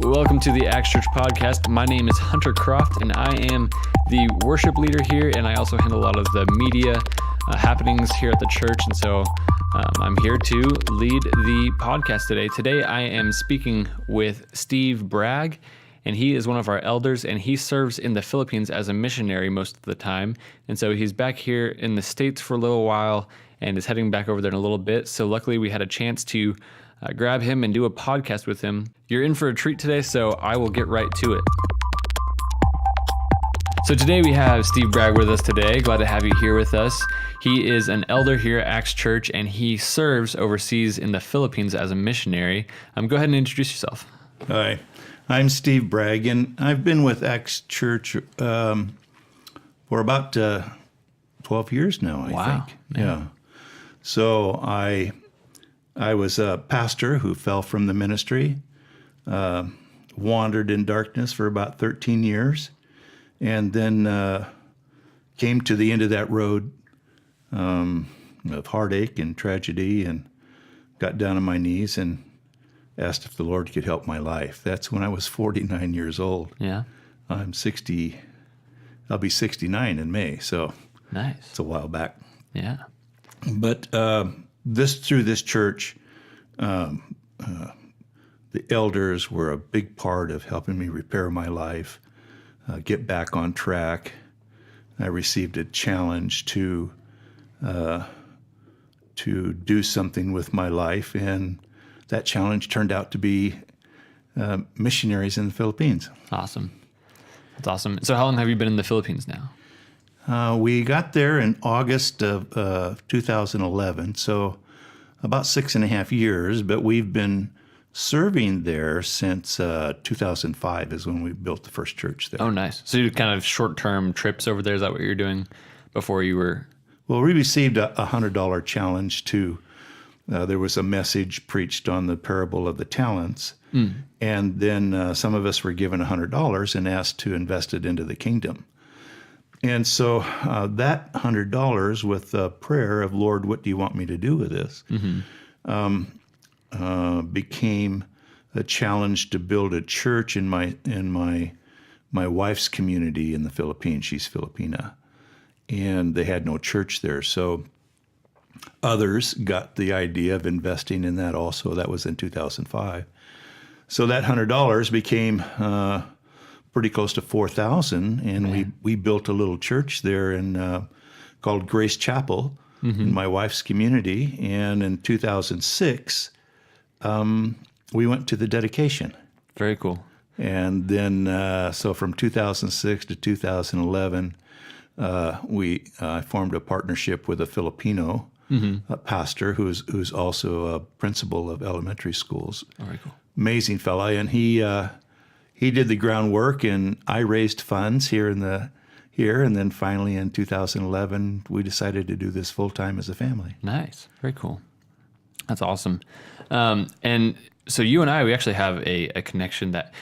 Welcome to the Acts Church podcast. My name is Hunter Croft, and I am the worship leader here, and I also handle a lot of the media happenings here at the church, and so I'm here to lead the podcast today. Today, I am speaking with Steve Bragg, and he is one of our elders, and he serves in the Philippines as a missionary most of the time, and so he's back here in the States for a little while and is heading back over there in a little bit, so luckily we had a chance to grab him and do a podcast with him. You're in for a treat today, so I will get right to it. So today we have Steve Bragg with us today. Glad to have you here with us. He is an elder here at Acts Church, and he serves overseas in the Philippines as a missionary. Go ahead and introduce yourself. Hi, I'm Steve Bragg, and I've been with Acts Church for about 12 years now, I think. Man. Yeah. So I was a pastor who fell from the ministry, wandered in darkness for about 13 years, and then came to the end of that road of heartache and tragedy, and got down on my knees and asked if the Lord could help my life. That's when I was 49 years old. Yeah. I'm 60. I'll be 69 in May, so Nice. it's a while back. Yeah. But through this church, the elders were a big part of helping me repair my life, get back on track. I received a challenge to do something with my life, and that challenge turned out to be missionaries in the Philippines. Awesome. That's awesome. So how long have you been in the Philippines now? We got there in August of 2011, so about 6.5 years, but we've been serving there since 2005 is when we built the first church there. Oh, nice. So you do kind of short-term trips over there. Is that what you're doing before you were? Well, we received a $100 challenge to, there was a message preached on the parable of the talents, and then some of us were given $100 and asked to invest it into the kingdom. And so that $100 with the prayer of, Lord, what do you want me to do with this, became a challenge to build a church in my wife's community in the Philippines. She's Filipina. And they had no church there. So others got the idea of investing in that also. That was in 2005. So that $100 became pretty close to $4,000, and we built a little church there called Grace Chapel in my wife's community. And in 2006, we went to the dedication. Very cool. And then, so from 2006 to 2011, I formed a partnership with a Filipino pastor who's also a principal of elementary schools. Very cool. Amazing fella, and he did the groundwork, and I raised funds here, and then finally in 2011 we decided to do this full time as a family. Nice. Very cool. That's awesome. And so you and we actually have a connection that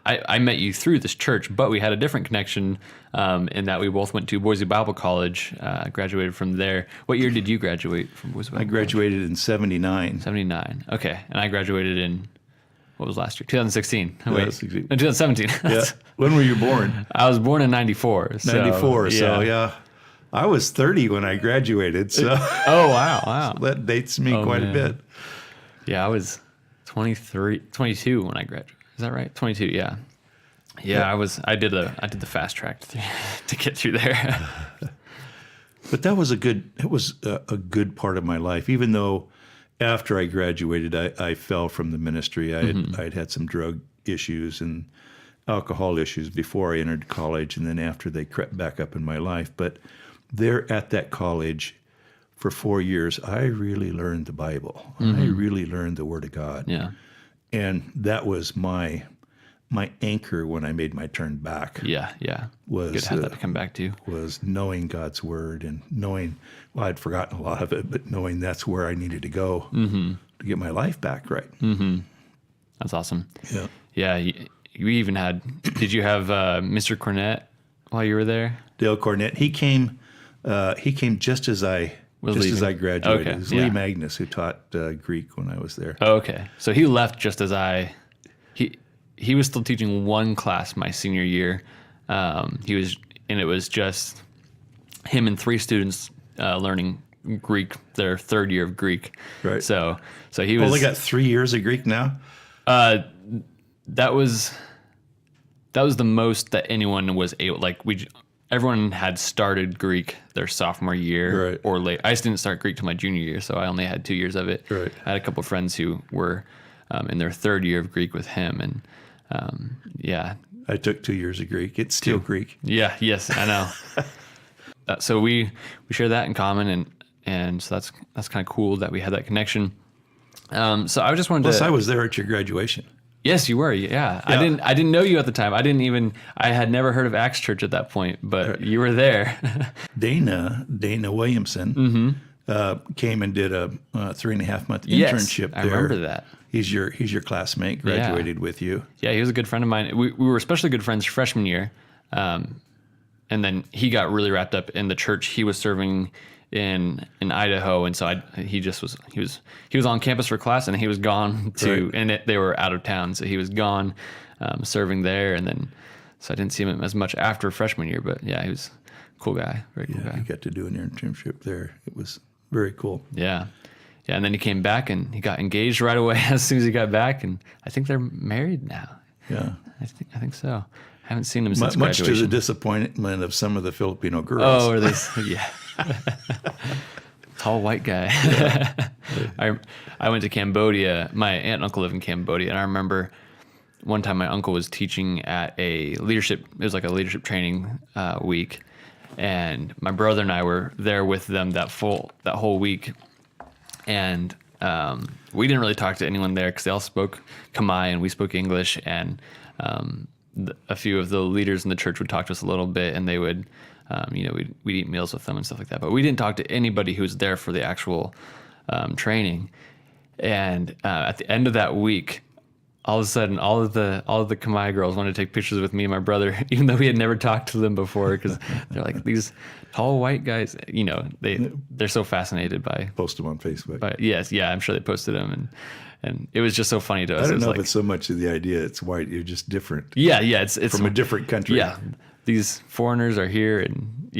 I met you through this church, but we had a different connection in that we both went to Boise Bible College, graduated from there. What year did you graduate from Boise Bible I graduated in 79. 79. Okay. And I graduated in, what was last year? 2016. Yeah, Wait, 2017. Yeah. When were you born? I was born in 94. 94. So yeah, I was 30 when I graduated. So Oh, wow. so that dates me quite a bit. Yeah, I was 22 when I graduated. Is that right? 22, yeah. Yeah, I did the fast track to get through there. But that was a good part of my life, even though after I graduated, I fell from the ministry. I'd had some drug issues and alcohol issues before I entered college, and then after they crept back up in my life. But there at that college for 4 years, I really learned the Bible. I really learned the Word of God. Yeah. And that was my anchor when I made my turn back. Yeah. Was good to have that to come back to. Was knowing God's Word and knowing, well, I'd forgotten a lot of it, but knowing that's where I needed to go to get my life back right. That's awesome. Yeah. Yeah. You even had, did you have Mr. Cornett while you were there? Dale Cornett. He came just as I graduated. Okay, It was yeah. Lee Magnus who taught Greek when I was there. Oh, okay. So he left just as he was still teaching one class my senior year. It was just him and 3 students learning Greek, their 3rd year of Greek. Right. So he was only got 3 years of Greek now. That was the most that anyone was able. Like everyone had started Greek their sophomore year Right. or late. I just didn't start Greek till my junior year, so I only had 2 years of it. Right. I had a couple of friends who were in their 3rd year of Greek with him, and I took 2 years of Greek. It's still Greek. Yeah. Yes, I know. So we share that in common, and so that's kind of cool that we had that connection. So I just wanted Plus, to. I was there at your graduation. Yes, you were. Yeah. I didn't know you at the time. I had never heard of Acts Church at that point, but you were there. Dana Williamson came and did a 3.5-month internship there. I remember that. He's your classmate, graduated with you. Yeah, he was a good friend of mine. We were especially good friends freshman year. And then he got really wrapped up in the church he was serving in Idaho, and so he was on campus for class, and he was gone to, and they were out of town, so he was gone serving there, and then so I didn't see him as much after freshman year, but yeah, he was a cool guy, very cool guy. He got to do an internship there. It was very cool. Yeah, and then he came back and he got engaged right away as soon as he got back, and I think they're married now. Yeah, I think so. I haven't seen him since much graduation. to the disappointment of some of the Filipino girls. Oh, are they? Yeah. Tall white guy. I went to Cambodia. My aunt and uncle live in Cambodia, and I remember one time my uncle was teaching at it was like a leadership training week, and my brother and I were there with them that whole week, and we didn't really talk to anyone there because they all spoke Khmer and we spoke English, and a few of the leaders in the church would talk to us a little bit, and they would, we'd eat meals with them and stuff like that. But we didn't talk to anybody who was there for the actual training. And at the end of that week, all of a sudden, all of the Khmer girls wanted to take pictures with me and my brother, even though we had never talked to them before, because they're like these tall white guys. They're so fascinated by. Post them on Facebook. But yes, yeah, I'm sure they posted them, and it was just so funny to us. I don't know if it's so much of the idea it's white. You're just different. Yeah, it's from a different country. Yeah, these foreigners are here, and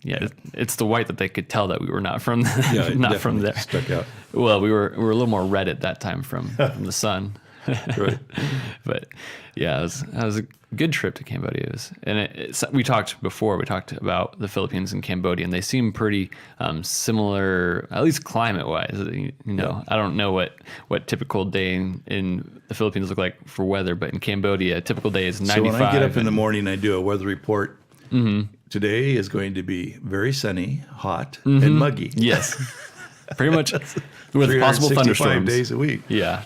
it's the white that they could tell that we were not from not from there. Stuck out. Well, we were a little more red at that time from the sun. Right. But yeah, it was a good trip to Cambodia. We talked about the Philippines and Cambodia, and they seem pretty similar, at least climate wise. I don't know what typical day in the Philippines look like for weather, but in Cambodia, a typical day is 95. So when I get up in the morning, I do a weather report. Mm-hmm. Today is going to be very sunny, hot, and muggy. Yes, pretty much with possible thunderstorms. 5 days a week. Yeah.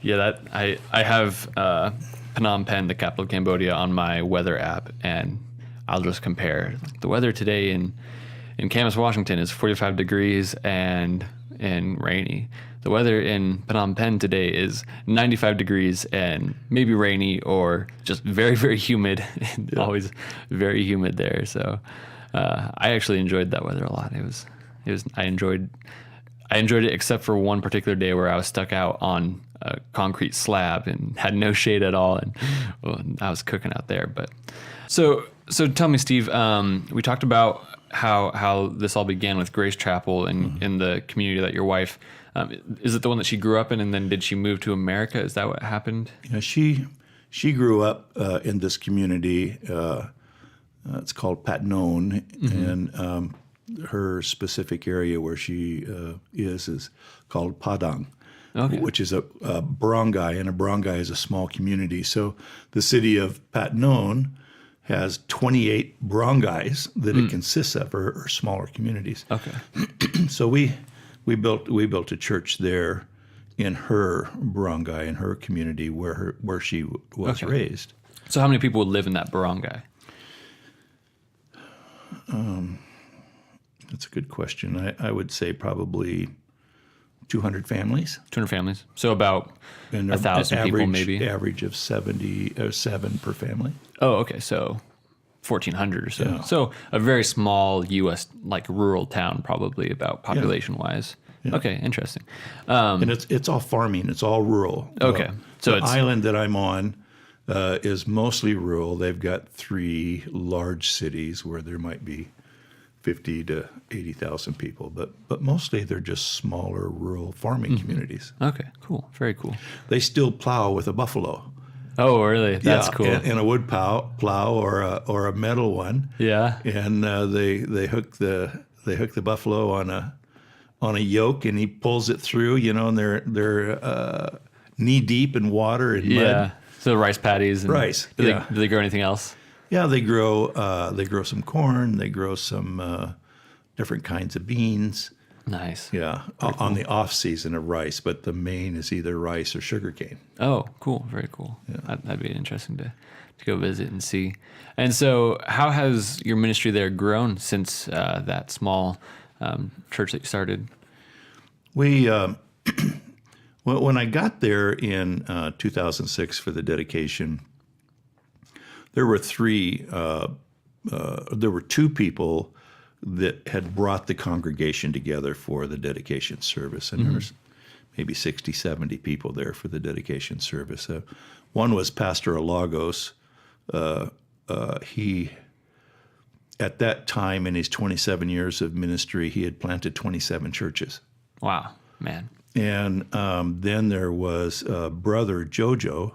Yeah, I have Phnom Penh, the capital of Cambodia, on my weather app, and I'll just compare. The weather today in Camas, Washington is 45 degrees and rainy. The weather in Phnom Penh today is 95 degrees and maybe rainy or just very, very humid. Yeah. Always very humid there. So I actually enjoyed that weather a lot. I enjoyed it except for one particular day where I was stuck out on a concrete slab and had no shade at all, and I was cooking out there. But so tell me, Steve, we talked about how this all began with Grace Chapel and in the community that your wife is it the one that she grew up in, and then did she move to America? Is that what happened? She grew up in this community. It's called Patnon, and her specific area where she is called Padang, which is a barangay, and a barangay is a small community. So the city of Patnon has 28 barangays that it consists of, or smaller communities. Okay. So we built a church there in her barangay, in her community where she was raised. So how many people would live in that barangay? That's a good question. I would say probably 200 families. 200 families. So about 1,000 people, maybe. Average of 7 per family. Oh, okay. So 1,400 or so. Yeah. So a very small U.S. like rural town, probably about population wise. Yeah. Okay, interesting. And it's all farming. It's all rural. Okay, so the island that I'm on, is mostly rural. They've got 3 large cities where there might be 50 to 80,000 people, but mostly they're just smaller rural farming communities. Okay, cool. Very cool. They still plow with a buffalo. Oh, really? That's cool. And a wood plow or a metal one. Yeah. And they hook the buffalo on a yoke, and he pulls it through. And they're knee deep in water and mud. So rice paddies. And Rice. Do they grow anything else? Yeah, they grow some corn. They grow some different kinds of beans. Nice. Yeah, on the off season of rice, but the main is either rice or sugarcane. Oh, cool. Very cool. Yeah. That'd be interesting to go visit and see. And so how has your ministry there grown since that small church that you started? We, when I got there in 2006 for the dedication, there were 2 people that had brought the congregation together for the dedication service. And there was maybe 60, 70 people there for the dedication service. One was Pastor Alagos. He, at that time in his 27 years of ministry, he had planted 27 churches. Wow, man. And then there was Brother Jojo.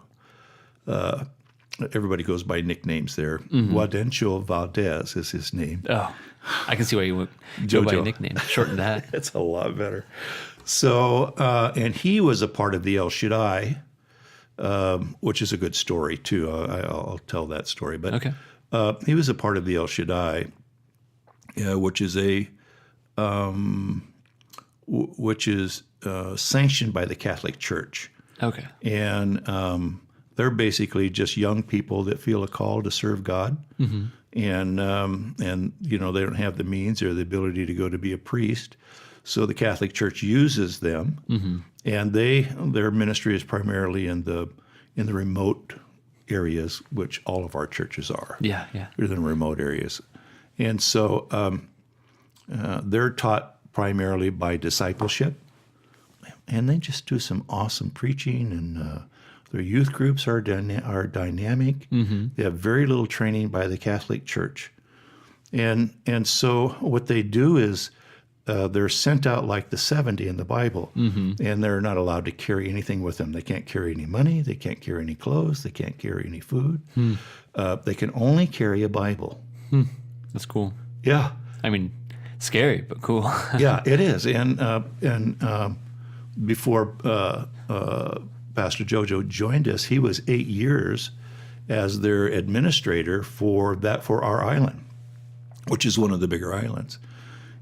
Everybody goes by nicknames there. Guadencio Valdez is his name. Oh, I can see why you would go by a nickname. Shorten that. It's a lot better. So, and he was a part of the El Shaddai, which is a good story too. I'll tell that story. But okay. He was a part of the El Shaddai, which is sanctioned by the Catholic Church. Okay. And they're basically just young people that feel a call to serve God, and they don't have the means or the ability to go to be a priest. So the Catholic Church uses them, and their ministry is primarily in the remote areas, which all of our churches are. Yeah. They're in the remote areas, and so they're taught primarily by discipleship, and they just do some awesome preaching, and their youth groups are dynamic. They have very little training by the Catholic Church, and so what they do is they're sent out like the 70 in the Bible, and they're not allowed to carry anything with them. They can't carry any money. They can't carry any clothes. They can't carry any food. They can only carry a Bible. That's cool. Yeah. I mean, scary, but cool. Yeah, it is. And before Pastor Jojo joined us, he was 8 years as their administrator for our island, which is one of the bigger islands.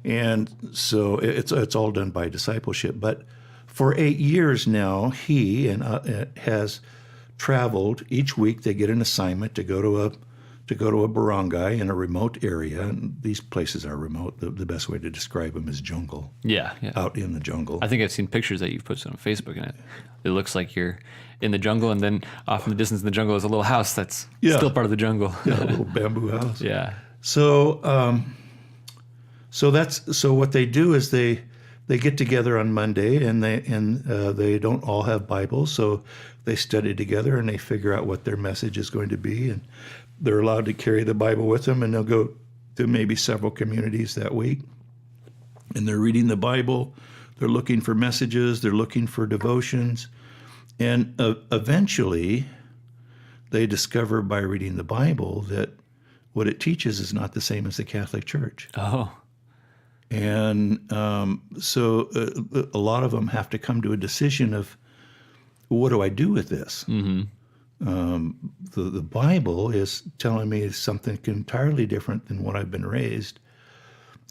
And so it's all done by discipleship. But for 8 years now, he has traveled each week. They get an assignment to go to a barangay in a remote area, and these places are remote. The best way to describe them is jungle. Yeah. Out in the jungle. I think I've seen pictures that you've posted on Facebook, and it looks like you're in the jungle, and then off in the distance in the jungle is a little house that's still part of the jungle. Yeah, a little bamboo house. Yeah. So what they do is they get together on Monday, and they don't all have Bibles, so they study together and they figure out what their message is going to be, and they're allowed to carry the Bible with them, and they'll go to maybe several communities that week, and they're reading the Bible. They're looking for messages. They're looking for devotions, and eventually they discover by reading the Bible that what it teaches is not the same as the Catholic Church. Oh. And so a lot of them have to come to a decision of, what do I do with this? The Bible is telling me something entirely different than what I've been raised.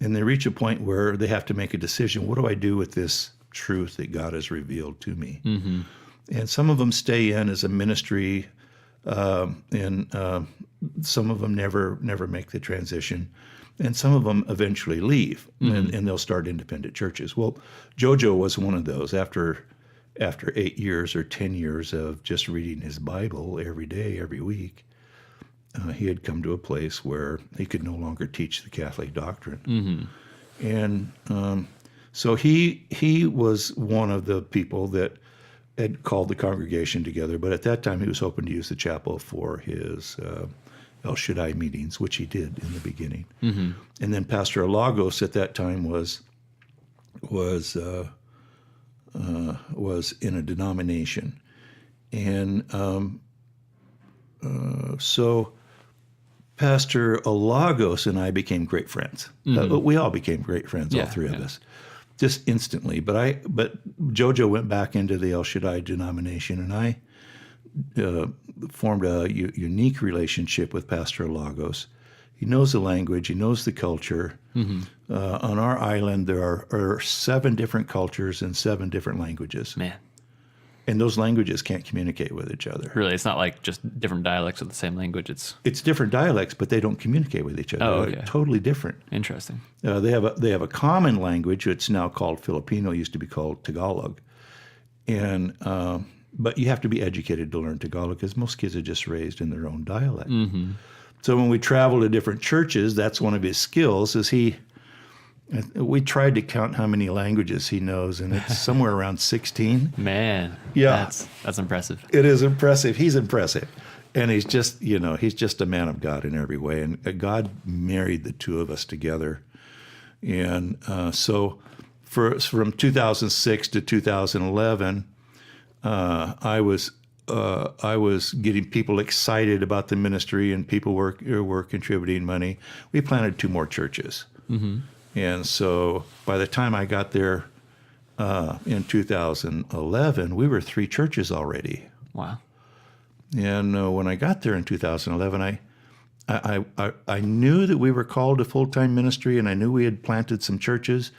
And they reach a point where they have to make a decision. What do I do with this truth that God has revealed to me? And some of them stay in as a ministry, and some of them never make the transition. And some of them eventually leave, and they'll start independent churches. Well, Jojo was one of those. After 8 years or 10 years of just reading his Bible every day, every week, he had come to a place where he could no longer teach the Catholic doctrine. And so he was one of the people that had called the congregation together, but at that time he was hoping to use the chapel for his El Shaddai meetings, which he did in the beginning. Mm-hmm. And then Pastor Alagos at that time was in a denomination, and so Pastor Alagos and I became great friends. We all became great friends, all three of us, just instantly. But Jojo went back into the El Shaddai denomination, and I formed a unique relationship with Pastor Alagos. He knows the language. He knows the culture. Mm-hmm. On our island, there are 7 different cultures and 7 different languages. Man. And those languages can't communicate with each other. Really? It's not like just different dialects of the same language. It's different dialects, but they don't communicate with each other. Oh, okay. They're totally different. Interesting. They have a common language. It's now called Filipino. It used to be called Tagalog. And but you have to be educated to learn Tagalog because most kids are just raised in their own dialect. Mm-hmm. So when we travel to different churches, that's one of his skills. We tried to count how many languages he knows, and it's somewhere around 16. Man, yeah, that's impressive. It is impressive. He's impressive, and he's just a man of God in every way. And God married the two of us together, and so from 2006 to 2011, I was getting people excited about the ministry, and people were contributing money. We planted 2 more churches. Mm-hmm. And so by the time I got there in 2011, we were 3 churches already. Wow. And when I got there in 2011, I knew that we were called to full-time ministry, and I knew we had planted some churches,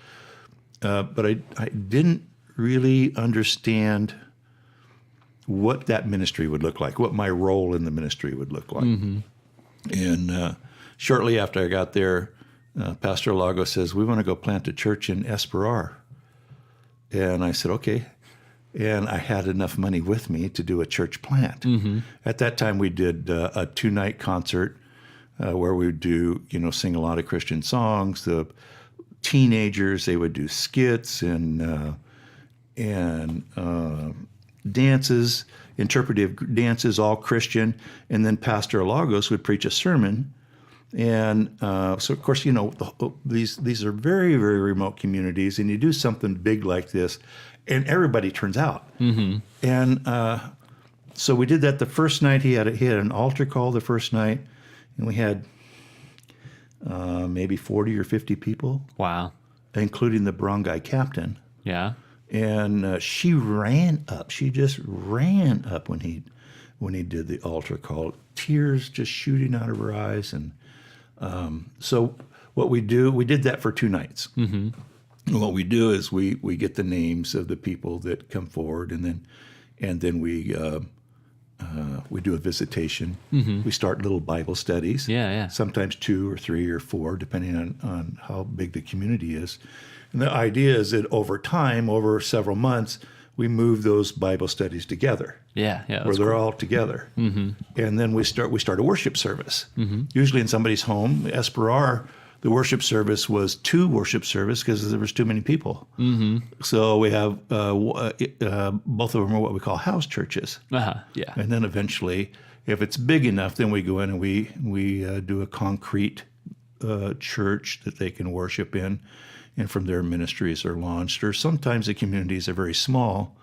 but I didn't really understand what that ministry would look like, what my role in the ministry would look like. Mm-hmm. And shortly after I got there, Pastor Lago says, we want to go plant a church in Esperar. And I said, okay. And I had enough money with me to do a church plant. Mm-hmm. At that time, we did a 2-night concert where we would do, sing a lot of Christian songs. The teenagers, they would do skits and dances, interpretive dances, all Christian. And then Pastor Lagos would preach a sermon. And so, of course, these are very, very remote communities, and you do something big like this, and everybody turns out. Mm-hmm. And so we did that the first night. He had an altar call the first night, and we had maybe 40 or 50 people. Wow. Including the barangay captain. Yeah. And she ran up. She just ran up when he did the altar call, tears just shooting out of her eyes. And so what we did that for 2 nights. Mm-hmm. And what we do is we get the names of the people that come forward, and then we do a visitation. Mm-hmm. We start little Bible studies. Yeah. Sometimes 2 or 3 or 4, depending on how big the community is. And the idea is that over time, over several months, we move those Bible studies together. Yeah, where they're all together. Mm-hmm. And then we start a worship service. Mm-hmm. Usually in somebody's home. Esperar, the worship service was 2 worship service because there was too many people. Mm-hmm. So we have both of them are what we call house churches. Uh-huh. Yeah. And then eventually, if it's big enough, then we go in and we do a concrete church that they can worship in. And from there, ministries are launched. Or sometimes the communities are very small,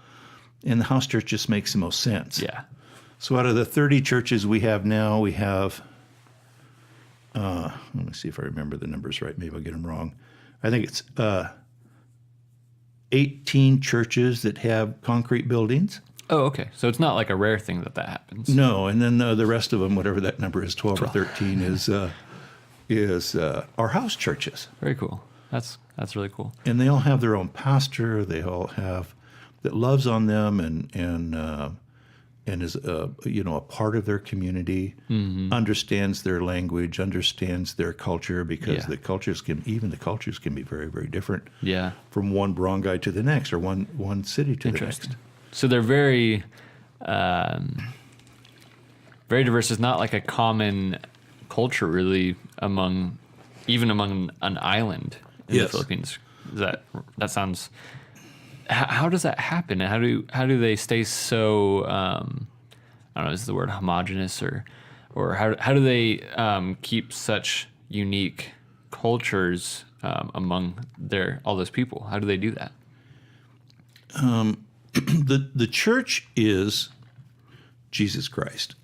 and the house church just makes the most sense. Yeah. So out of the 30 churches we have now, we have, let me see if I remember the numbers right. Maybe I'll get them wrong. I think it's 18 churches that have concrete buildings. Oh, okay. So it's not like a rare thing that happens. No, and then the rest of them, whatever that number is, 12 or 13, is our house churches. Very cool. That's really cool. And they all have their own pastor. They all have that loves on them and is a part of their community, mm-hmm. understands their language, understands their culture, because the cultures can be very, very different. Yeah. From one barangay to the next, or one city to the next. So they're very, very diverse. It's not like a common culture really among an island in the Philippines. That sounds how does that happen? How do they stay so I don't know, is the word homogenous, or how do they keep such unique cultures among all those people? How do they do that? The church is Jesus Christ,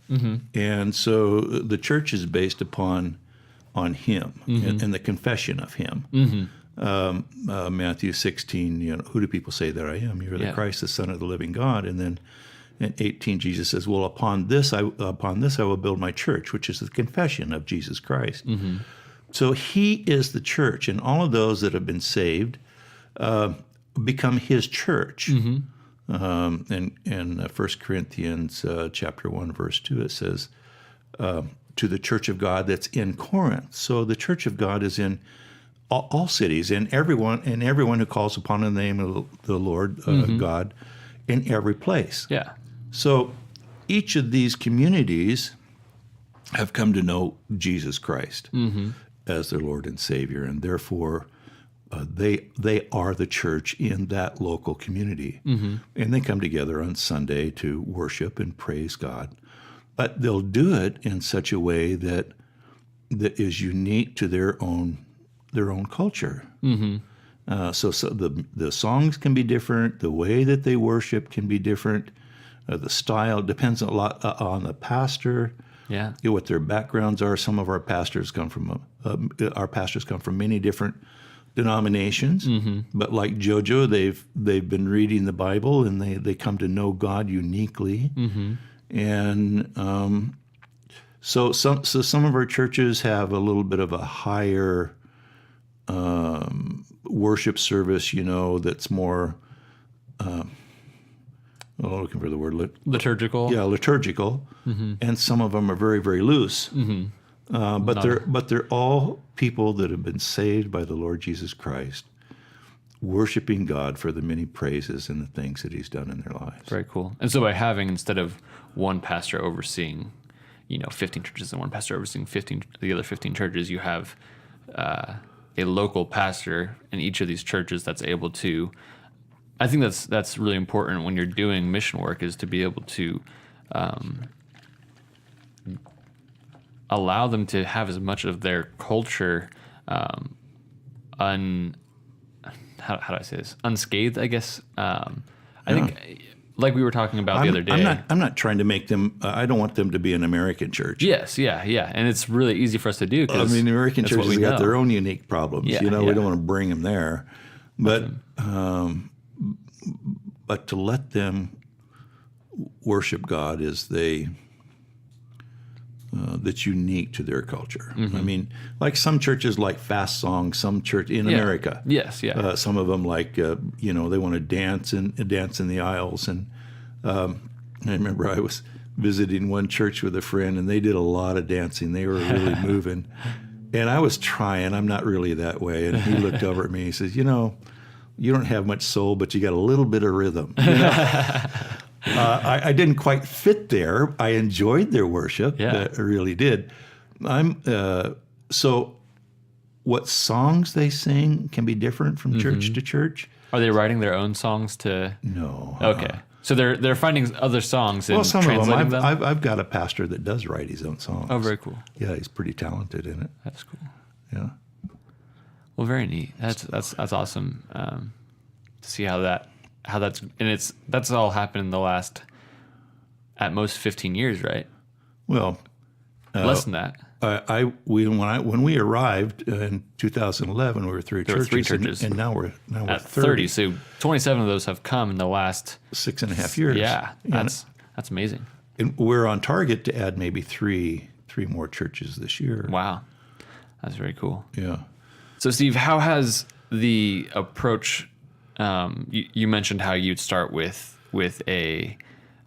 and so the church is based on Him and the confession of Him. Matthew 16, who do people say that I am? You're the Christ, the Son of the living God. And then in 18, Jesus says, well, upon this I will build my church, which is the confession of Jesus Christ. So He is the church, and all of those that have been saved become His church. In 1 Corinthians chapter 1, verse 2, it says, to the church of God that's in Corinth. So the church of God is in all cities, and everyone who calls upon the name of the Lord God, in every place. Yeah. So each of these communities have come to know Jesus Christ as their Lord and Savior, and therefore they are the church in that local community. And they come together on Sunday to worship and praise God. But they'll do it in such a way that is unique to their own culture. So the songs can be different. The way that they worship can be different. The style depends a lot on the pastor. Yeah. What their backgrounds are. Some of our pastors come from many different denominations. But like JoJo, they've been reading the Bible, and they come to know God uniquely. And so some of our churches have a little bit of a higher worship service, that's more, looking for the word, liturgical. Yeah, liturgical. And some of them are very, very loose. But they're all people that have been saved by the Lord Jesus Christ, worshiping God for the many praises and the things that He's done in their lives. Very cool. And so by having, instead of one pastor overseeing, 15 churches and one pastor overseeing the other 15 churches, you have a local pastor in each of these churches that's able to. I think that's really important when you're doing mission work, is to be able to allow them to have as much of their culture how do I say this? Unscathed, I guess. I think, like we were talking about the other day. I'm not trying to make them. I don't want them to be an American church. Yes, yeah, and it's really easy for us to do. The American churches have got their own unique problems. Yeah, we don't want to bring them there, but to let them worship God as that's unique to their culture. Like some churches like fast songs. Some church in America, yes, yeah. Some of them like they want to dance in the aisles. And I remember I was visiting one church with a friend, and they did a lot of dancing. They were really moving, and I was trying. I'm not really that way. And he looked over at me. He says, "You don't have much soul, but you got a little bit of rhythm." I didn't quite fit there. I enjoyed their worship. I really did. So what songs they sing can be different from church to church. Are they writing their own songs to? No. Okay. So they're finding other songs and some translating of them. them? I've got a pastor that does write his own songs. Oh, very cool. Yeah, he's pretty talented in it. That's cool. Yeah. Well, very neat. That's awesome to see how that's all happened in the last, at most, 15 years, right? Well, less than that. When we arrived in 2011, we were three churches, and now we're at 30. So 27 of those have come in the last 6.5 years. Yeah, that's amazing. And we're on target to add maybe three more churches this year. Wow, that's very cool. Yeah. So Steve, how has the approach? You mentioned how you'd start with a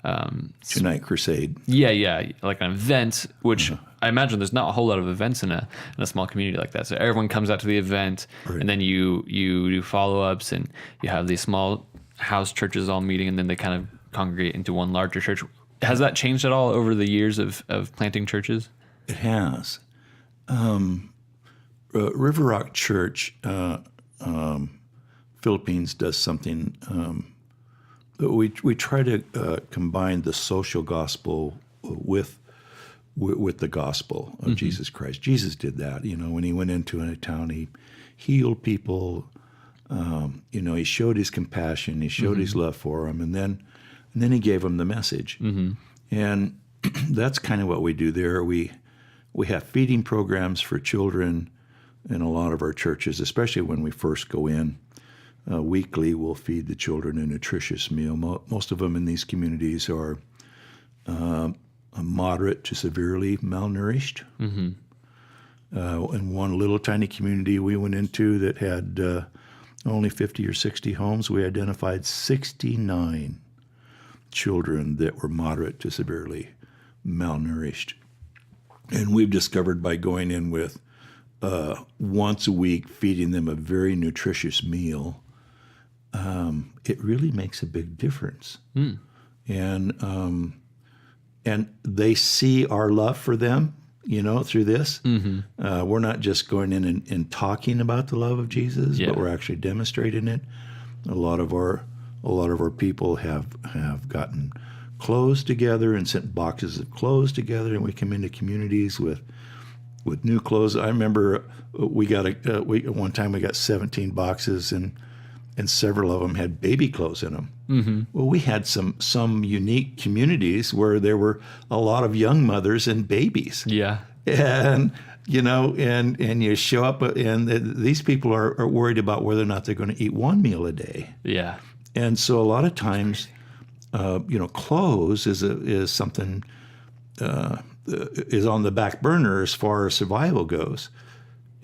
two-night crusade. Yeah, like an event, which I imagine there's not a whole lot of events in a small community like that. So everyone comes out to the event, right. And then you do follow-ups, and you have these small house churches all meeting, and then they kind of congregate into one larger church. Has that changed at all over the years of planting churches? It has. River Rock Church, Philippines does something. We try to combine the social gospel with the gospel of Jesus Christ. Jesus did that. When he went into a town, he healed people. He showed his compassion. He showed his love for them, and then he gave them the message. And that's kind of what we do there. We have feeding programs for children in a lot of our churches, especially when we first go in. Weekly, we'll feed the children a nutritious meal. Most of them in these communities are moderate to severely malnourished. In one little tiny community we went into that had only 50 or 60 homes, we identified 69 children that were moderate to severely malnourished. And we've discovered by going in with once a week, feeding them a very nutritious meal, it really makes a big difference. And they see our love for them, through this. We're not just going in and talking about the love of Jesus, but we're actually demonstrating it. A lot of our people have gotten clothes together and sent boxes of clothes together, and we come into communities with new clothes. I remember one time we got 17 boxes, and several of them had baby clothes in them. Well, we had some unique communities where there were a lot of young mothers and babies. Yeah. And and you show up, and these people are worried about whether or not they're going to eat one meal a day. Yeah. And so a lot of times, clothes is something is on the back burner as far as survival goes.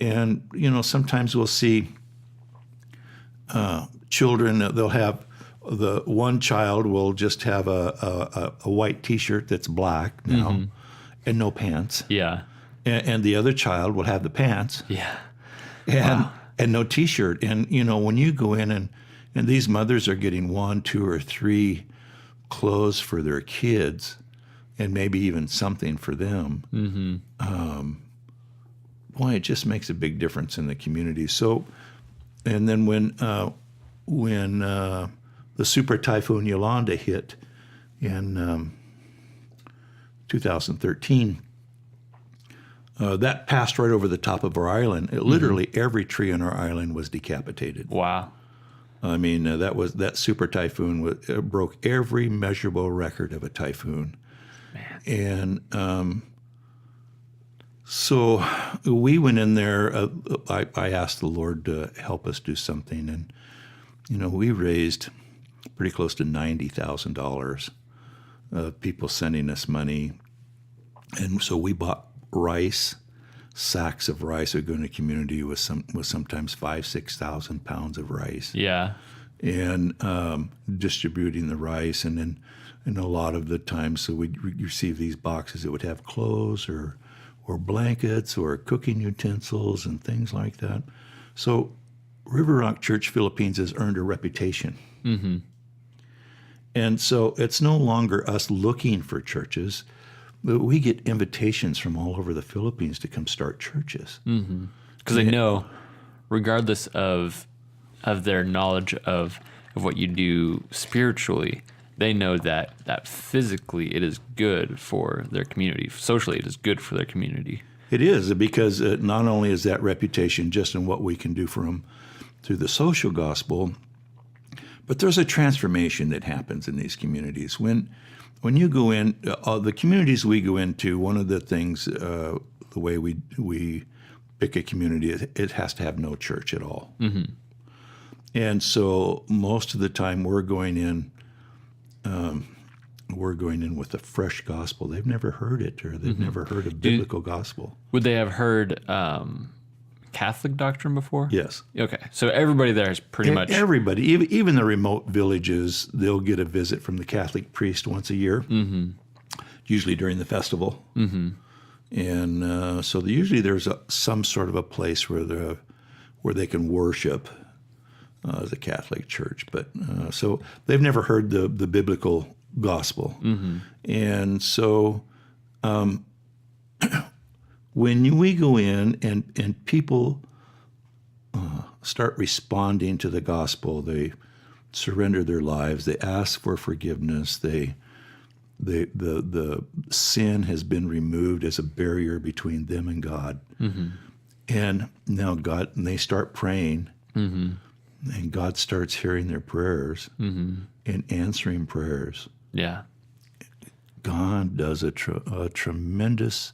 And sometimes we'll see children, they'll have the one child will just have a white T-shirt that's black now and no pants. Yeah. And the other child will have the pants. Yeah. And no T-shirt. And, when you go in and these mothers are getting 1, 2, or 3 clothes for their kids and maybe even something for them, boy, it just makes a big difference in the community. So, and then when the Super Typhoon Yolanda hit in 2013, that passed right over the top of our island. Literally every tree on our island was decapitated. Wow. I mean, that super typhoon broke every measurable record of a typhoon. Man. And so we went in there. I asked the Lord to help us do something, and we raised pretty close to $90,000. People sending us money, and so we bought rice, sacks of rice. We go in a community with sometimes 5,000-6,000 pounds of rice. Yeah, and distributing the rice, and a lot of the times, so we'd receive these boxes that would have clothes or blankets or cooking utensils and things like that. So River Rock Church Philippines has earned a reputation. And so it's no longer us looking for churches, but we get invitations from all over the Philippines to come start churches. Because they know, regardless of their knowledge of what you do spiritually, they know that physically it is good for their community. Socially, it is good for their community. It is, because not only is that reputation just in what we can do for them through the social gospel, but there's a transformation that happens in these communities. When you go in, the communities we go into, one of the things, the way we pick a community, it has to have no church at all. And so most of the time we're going in with a fresh gospel. They've never heard it, or they've never heard of biblical gospel. Would they have heard Catholic doctrine before? Yes. Okay, so everybody there is pretty much... Everybody, even the remote villages, they'll get a visit from the Catholic priest once a year, usually during the festival. And so usually there's some sort of a place where they can worship the Catholic Church. But so they've never heard the biblical gospel. And so when we go in and people start responding to the gospel. They surrender their lives. They ask for forgiveness. The sin has been removed as a barrier between them and God. And now they start praying, and God starts hearing their prayers and answering prayers. Yeah. God does a tremendous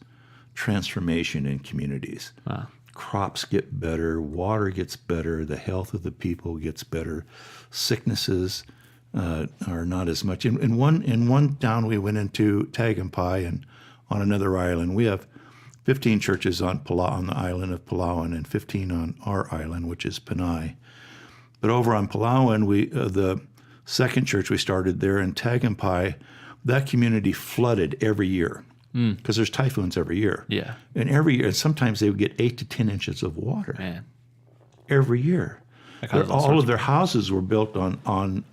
transformation in communities. Wow. Crops get better, water gets better, the health of the people gets better, sicknesses are not as much. In one town we went into, Tagampai, and on another island, we have 15 churches on the island of Palawan and 15 on our island, which is Panay. But over on Palawan, the second church we started there in Tagampai, that community flooded every year because there's typhoons every year. Yeah. And every year, and sometimes they would get 8 to 10 inches of water. Man. Every year. All of their houses were built on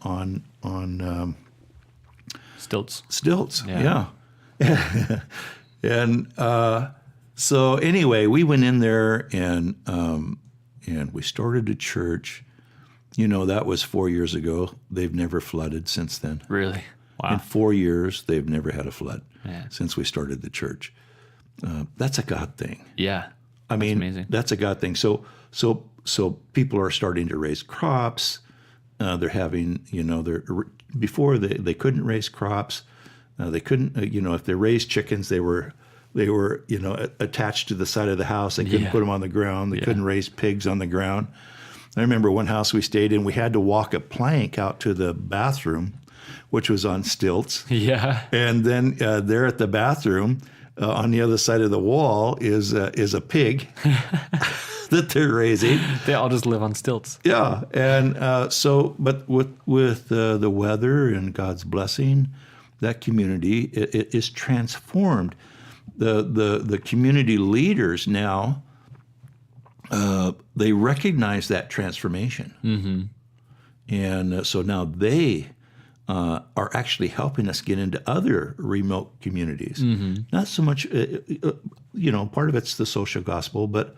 Stilts. Stilts, yeah. And so anyway, we went in there and we started a church. That was 4 years ago. They've never flooded since then. Really? Wow. In 4 years, they've never had a flood Man. since we started the church. That's a God thing. Yeah. I mean, amazing. That's a God thing. So people are starting to raise crops. They're having, before they couldn't raise crops. They couldn't, if they raised chickens, they were attached to the side of the house. They couldn't put them on the ground. They couldn't raise pigs on the ground. I remember one house we stayed in, we had to walk a plank out to the bathroom, which was on stilts. Yeah. And then there at the bathroom, on the other side of the wall is a pig that they're raising. They all just live on stilts. Yeah, and but with the weather and God's blessing, that community it is transformed. The community leaders now they recognize that transformation, and so now they are actually helping us get into other remote communities. Not so much, part of it's the social gospel, but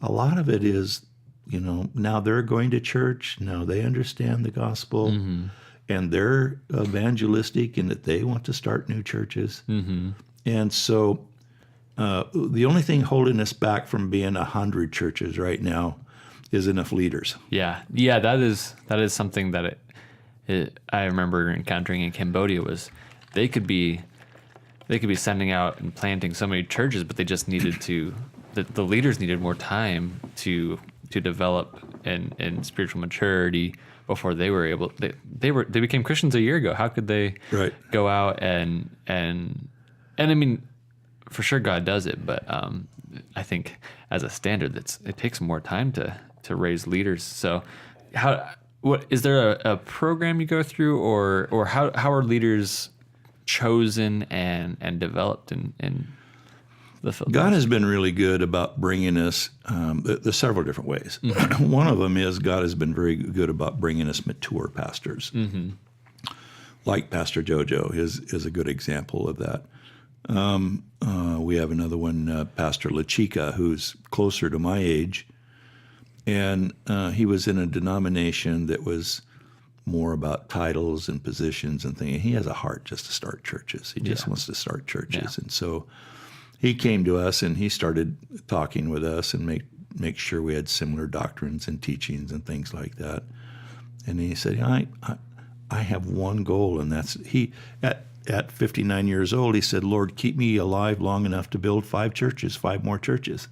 a lot of it is, now they're going to church, now they understand the gospel, and they're evangelistic in that they want to start new churches. And so the only thing holding us back from being 100 churches right now is enough leaders. Yeah, that is something that I remember encountering in Cambodia was they could be sending out and planting so many churches, but they just needed to. The leaders needed more time to develop in spiritual maturity before they were able. They became Christians a year ago. How could they go out and I mean, for sure God does it, but I think as a standard, it takes more time to raise leaders. So what is there a program you go through, or how are leaders chosen and developed in the Philippines? God has been really good about bringing us. There's several different ways. One of them is God has been very good about bringing us mature pastors, like Pastor Jojo is a good example of that. We have another one, Pastor La Chica, who's closer to my age. And he was in a denomination that was more about titles and positions and things. He has a heart just to start churches. He just wants to start churches. And so he came to us and he started talking with us and make sure we had similar doctrines and teachings and things like that. And he said, I have one goal, and that's at 59 years old, he said, Lord, keep me alive long enough to build 5 more churches.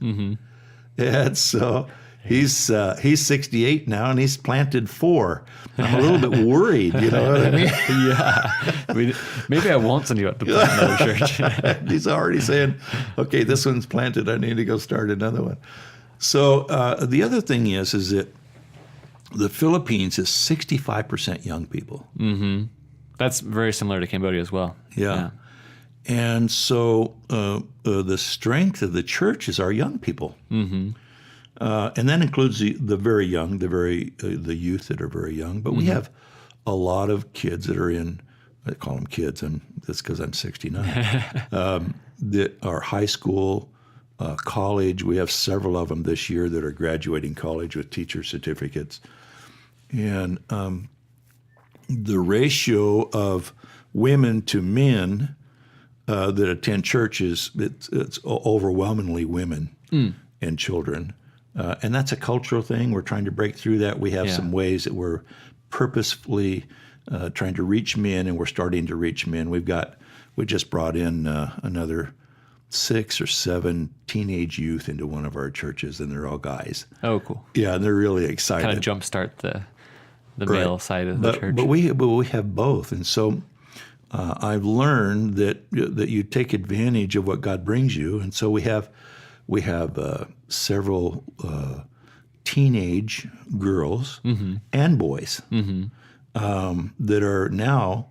And so he's 68 now, and he's planted 4. I'm a little bit worried, you know what I mean? I mean, maybe I won't send you out to plant another church. He's already saying, okay, this one's planted, I need to go start another one. So the other thing is that the Philippines is 65% young people. That's very similar to Cambodia as well. Yeah. And so the strength of the church is our young people. And that includes the very young, the youth that are very young. But we have a lot of kids that are I call them kids, that's because I'm 69, that are high school, college. We have several of them this year that are graduating college with teacher certificates. And the ratio of women to men that attend churches, it's overwhelmingly women and children. And that's a cultural thing. We're trying to break through that. We have some ways that we're purposefully trying to reach men, and we're starting to reach men. We just brought in another 6 or 7 teenage youth into one of our churches, and they're all guys. Oh, cool. Yeah, and they're really excited. Kind of jumpstart the male side of the church. But we have both, and so I've learned that you take advantage of what God brings you, and so we have several teenage girls and boys that are now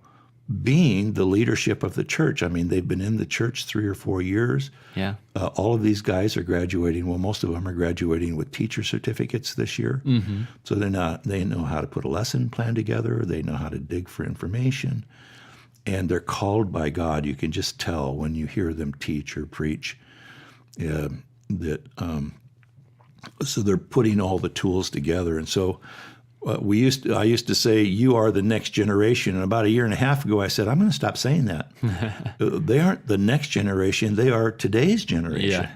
being the leadership of the church. I mean, they've been in the church 3 or 4 years. Yeah. All of these guys are graduating. Well, most of them are graduating with teacher certificates this year. So they know how to put a lesson plan together. They know how to dig for information. And they're called by God. You can just tell when you hear them teach or preach so they're putting all the tools together. And so I used to say, you are the next generation. And about 1.5 years ago, I said, I'm going to stop saying that. They aren't the next generation. They are today's generation. Yeah.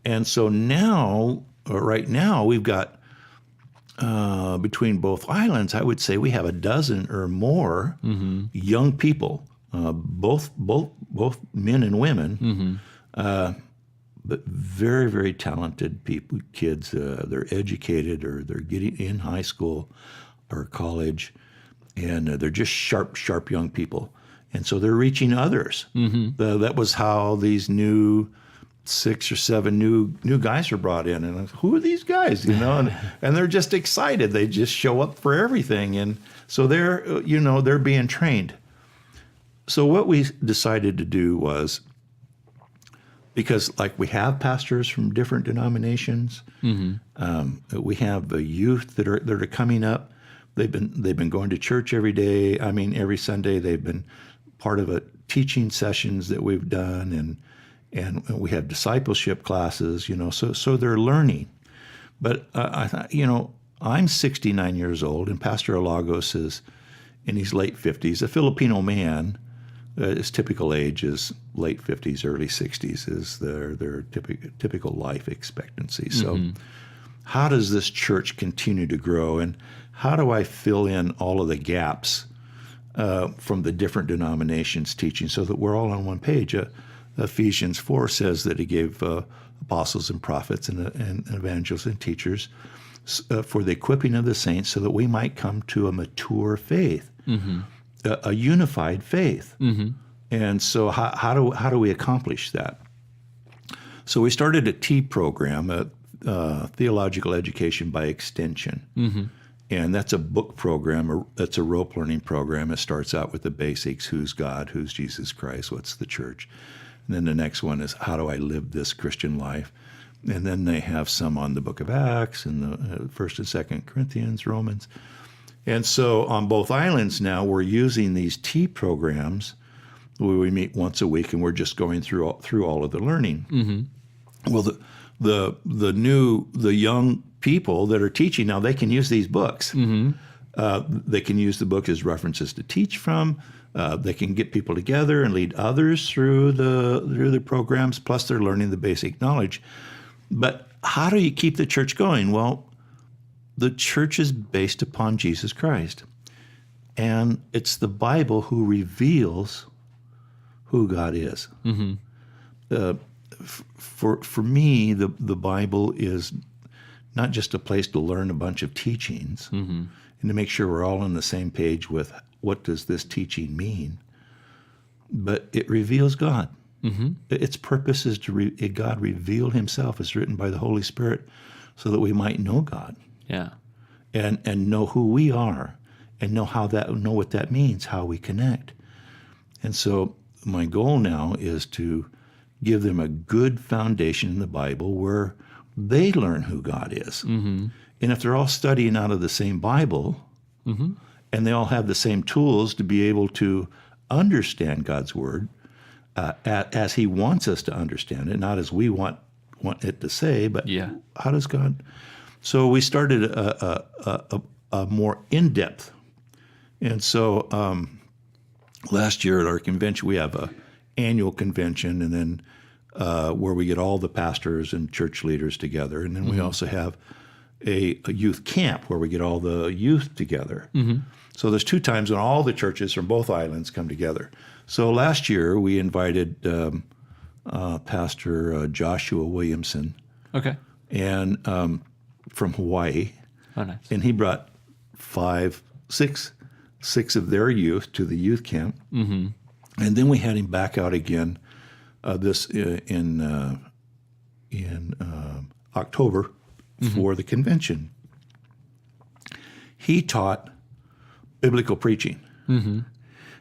And so now, right now, we've got, between both islands, I would say we have 12 or more young people, both men and women, but very, very talented people, kids. They're educated, or they're getting in high school or college, and they're just sharp young people. And so they're reaching others. That was how these new 6 or 7 new guys were brought in. And I was, who are these guys? And they're just excited. They just show up for everything. And so they're being trained. So what we decided to do was, because we have pastors from different denominations, we have the youth that are coming up. They've been going to church every day. I mean, every Sunday they've been part of teaching sessions that we've done, and we have discipleship classes. So they're learning. But I thought, I'm 69 years old, and Pastor Alagos is in his late 50s, a Filipino man. His typical age is late 50s, early 60s is their typical life expectancy. So how does this church continue to grow, and how do I fill in all of the gaps from the different denominations teaching so that we're all on one page? Ephesians 4 says that he gave apostles and prophets and evangelists and teachers for the equipping of the saints so that we might come to a mature faith. A unified faith. And so how do we accomplish that? So we started a T program, Theological Education by Extension. And that's a book program. That's a rope learning program. It starts out with the basics: who's God, who's Jesus Christ, what's the church. And then the next one is, how do I live this Christian life? And then they have some on the book of Acts and the 1st and 2nd Corinthians, Romans. And so on both islands now, we're using these T programs where we meet once a week, and we're just going through all of the learning. Well, the young people that are teaching now, they can use these books. They can use the book as references to teach from. They can get people together and lead others through the programs. Plus, they're learning the basic knowledge. But how do you keep the church going? Well, the church is based upon Jesus Christ. And it's the Bible who reveals who God is. For me, the Bible is not just a place to learn a bunch of teachings and to make sure we're all on the same page with what does this teaching mean, but it reveals God. Its purpose is to God reveal himself. It's written by the Holy Spirit so that we might know God. Yeah. And know who we are, and know what that means, how we connect. And so my goal now is to give them a good foundation in the Bible where they learn who God is. And if they're all studying out of the same Bible, and they all have the same tools to be able to understand God's word as he wants us to understand it, not as we want want it to say, but Yeah. how does God? So we started a more in-depth. And so last year at our convention, we have a annual convention, and then where we get all the pastors and church leaders together. And then we also have a youth camp where we get all the youth together. So there's 2 times when all the churches from both islands come together. So last year we invited Pastor Joshua Williamson, Okay. and from Hawaii, Oh, nice. and he brought 6 of their youth to the youth camp, and then we had him back out again in October for the convention. He taught biblical preaching.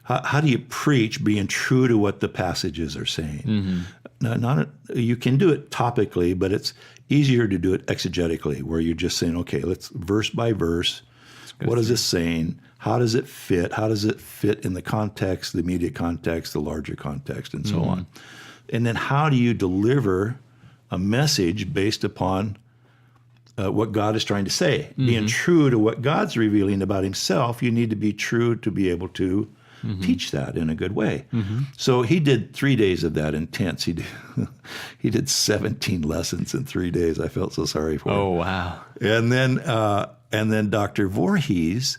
How do you preach being true to what the passages are saying? You can do it topically, but it's easier to do it exegetically, where you're just saying, okay, let's verse by verse. What is this saying? How does it fit? How does it fit in the context, the immediate context, the larger context, and so on? And then how do you deliver a message based upon what God is trying to say? Being true to what God's revealing about himself, you need to be true to be able to teach that in a good way. So he did 3 days of that intense. He did 17 lessons in 3 days. I felt so sorry for him. Oh, wow. And then Dr. Voorhees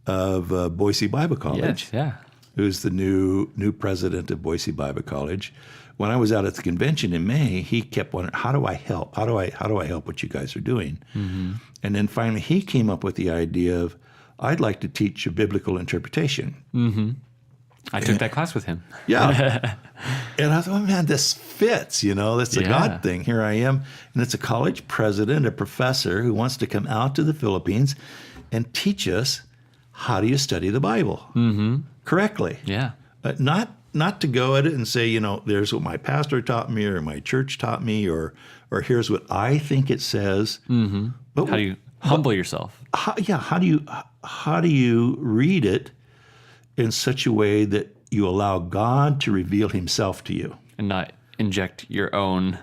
of Boise Bible College, Yes, yeah. who's the new president of Boise Bible College. When I was out at the convention in May, he kept wondering, how do I help? How do I help what you guys are doing? And then finally he came up with the idea of, I'd like to teach a biblical interpretation. I took that class with him. Yeah. And I thought, oh, man, this fits, that's a God thing. Here I am. And it's a college president, a professor who wants to come out to the Philippines and teach us how do you study the Bible correctly. Yeah. Not to go at it and say, there's what my pastor taught me or my church taught me or here's what I think it says. But How do you humble yourself? how do you read it in such a way that you allow God to reveal himself to you? And not inject your own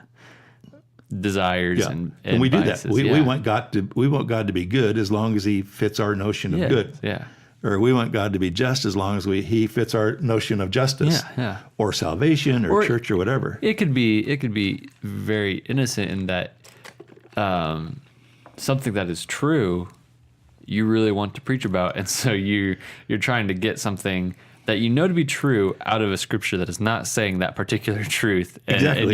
desires and we do that. biases. We want God to be good as long as he fits our notion of good. Yeah. Or we want God to be just as long as he fits our notion of justice. Yeah. Or salvation or church or whatever. It could be very innocent in that something that is true you really want to preach about, and so you're trying to get something that you know to be true out of a scripture that is not saying that particular truth, and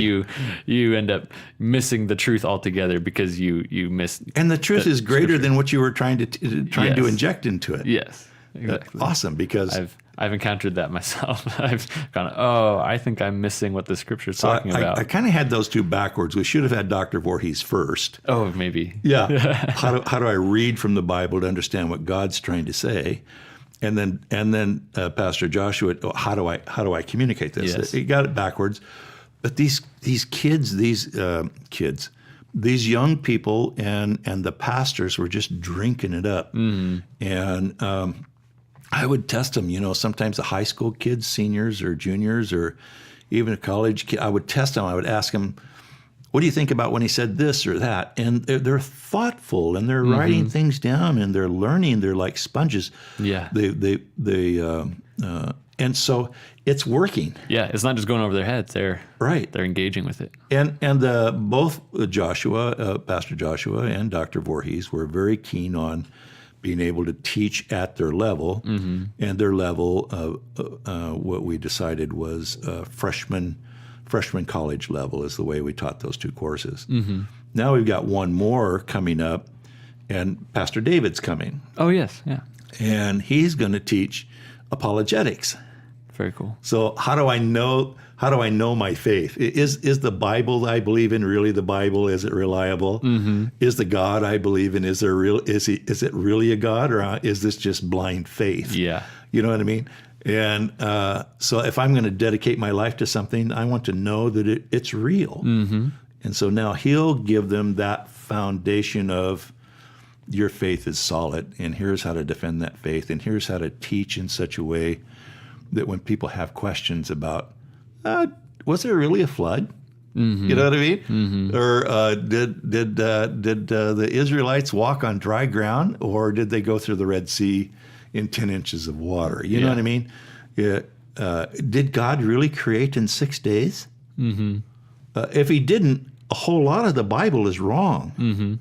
you end up missing the truth altogether because you miss. And the truth is greater scripture. than what you were trying to inject into it. Yes, exactly. Awesome, because I've encountered that myself. I've gone, I think I'm missing what the scripture is talking about. I kind of had those two backwards. We should have had Dr. Voorhees first. Oh, maybe. Yeah. How do I read from the Bible to understand what God's trying to say? And then Pastor Joshua, how do I communicate this? Yes. He got it backwards. But these kids, these young people and the pastors were just drinking it up. And I would test them, sometimes the high school kids, seniors or juniors, or even a college kid, I would test them. I would ask them, what do you think about when he said this or that? And they're thoughtful, and they're writing things down, and they're learning. They're like sponges. Yeah. And so it's working. Yeah, it's not just going over their heads. They're engaging with it. And both Pastor Joshua and Dr. Voorhees were very keen on being able to teach at their level, and their level, what we decided was freshman college level is the way we taught those two courses. Now we've got one more coming up, and Pastor David's coming. Oh, yes, yeah. And he's going to teach apologetics. Very cool. So how do I know my faith? Is the Bible that I believe in really the Bible? Is it reliable? Is the God I believe in, is it really a God, or is this just blind faith? Yeah. You know what I mean? And so if I'm going to dedicate my life to something, I want to know that it's real. And so now he'll give them that foundation of your faith is solid, and here's how to defend that faith, and here's how to teach in such a way that when people have questions about, was there really a flood? You know what I mean? Or did the Israelites walk on dry ground, or did they go through the Red Sea in 10 inches of water? You know what I mean? Did God really create in 6 days? If he didn't, a whole lot of the Bible is wrong.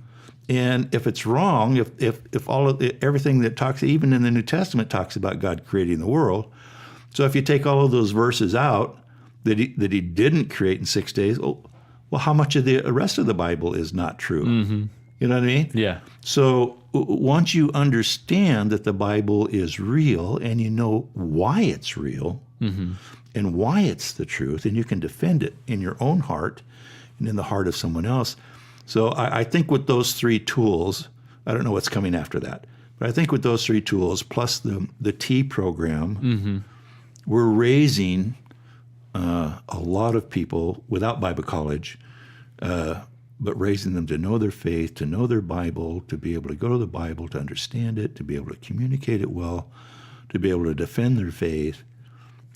And if it's wrong, if all of everything that talks, even in the New Testament, talks about God creating the world, so if you take all of those verses out that he didn't create in 6 days, well, how much of the rest of the Bible is not true? You know what I mean? Yeah. So once you understand that the Bible is real and you know why it's real and why it's the truth, and you can defend it in your own heart and in the heart of someone else. So I think with those three tools, I don't know what's coming after that, but I think with those three tools plus the T program, we're raising a lot of people without Bible college, but raising them to know their faith, to know their Bible, to be able to go to the Bible, to understand it, to be able to communicate it well, to be able to defend their faith.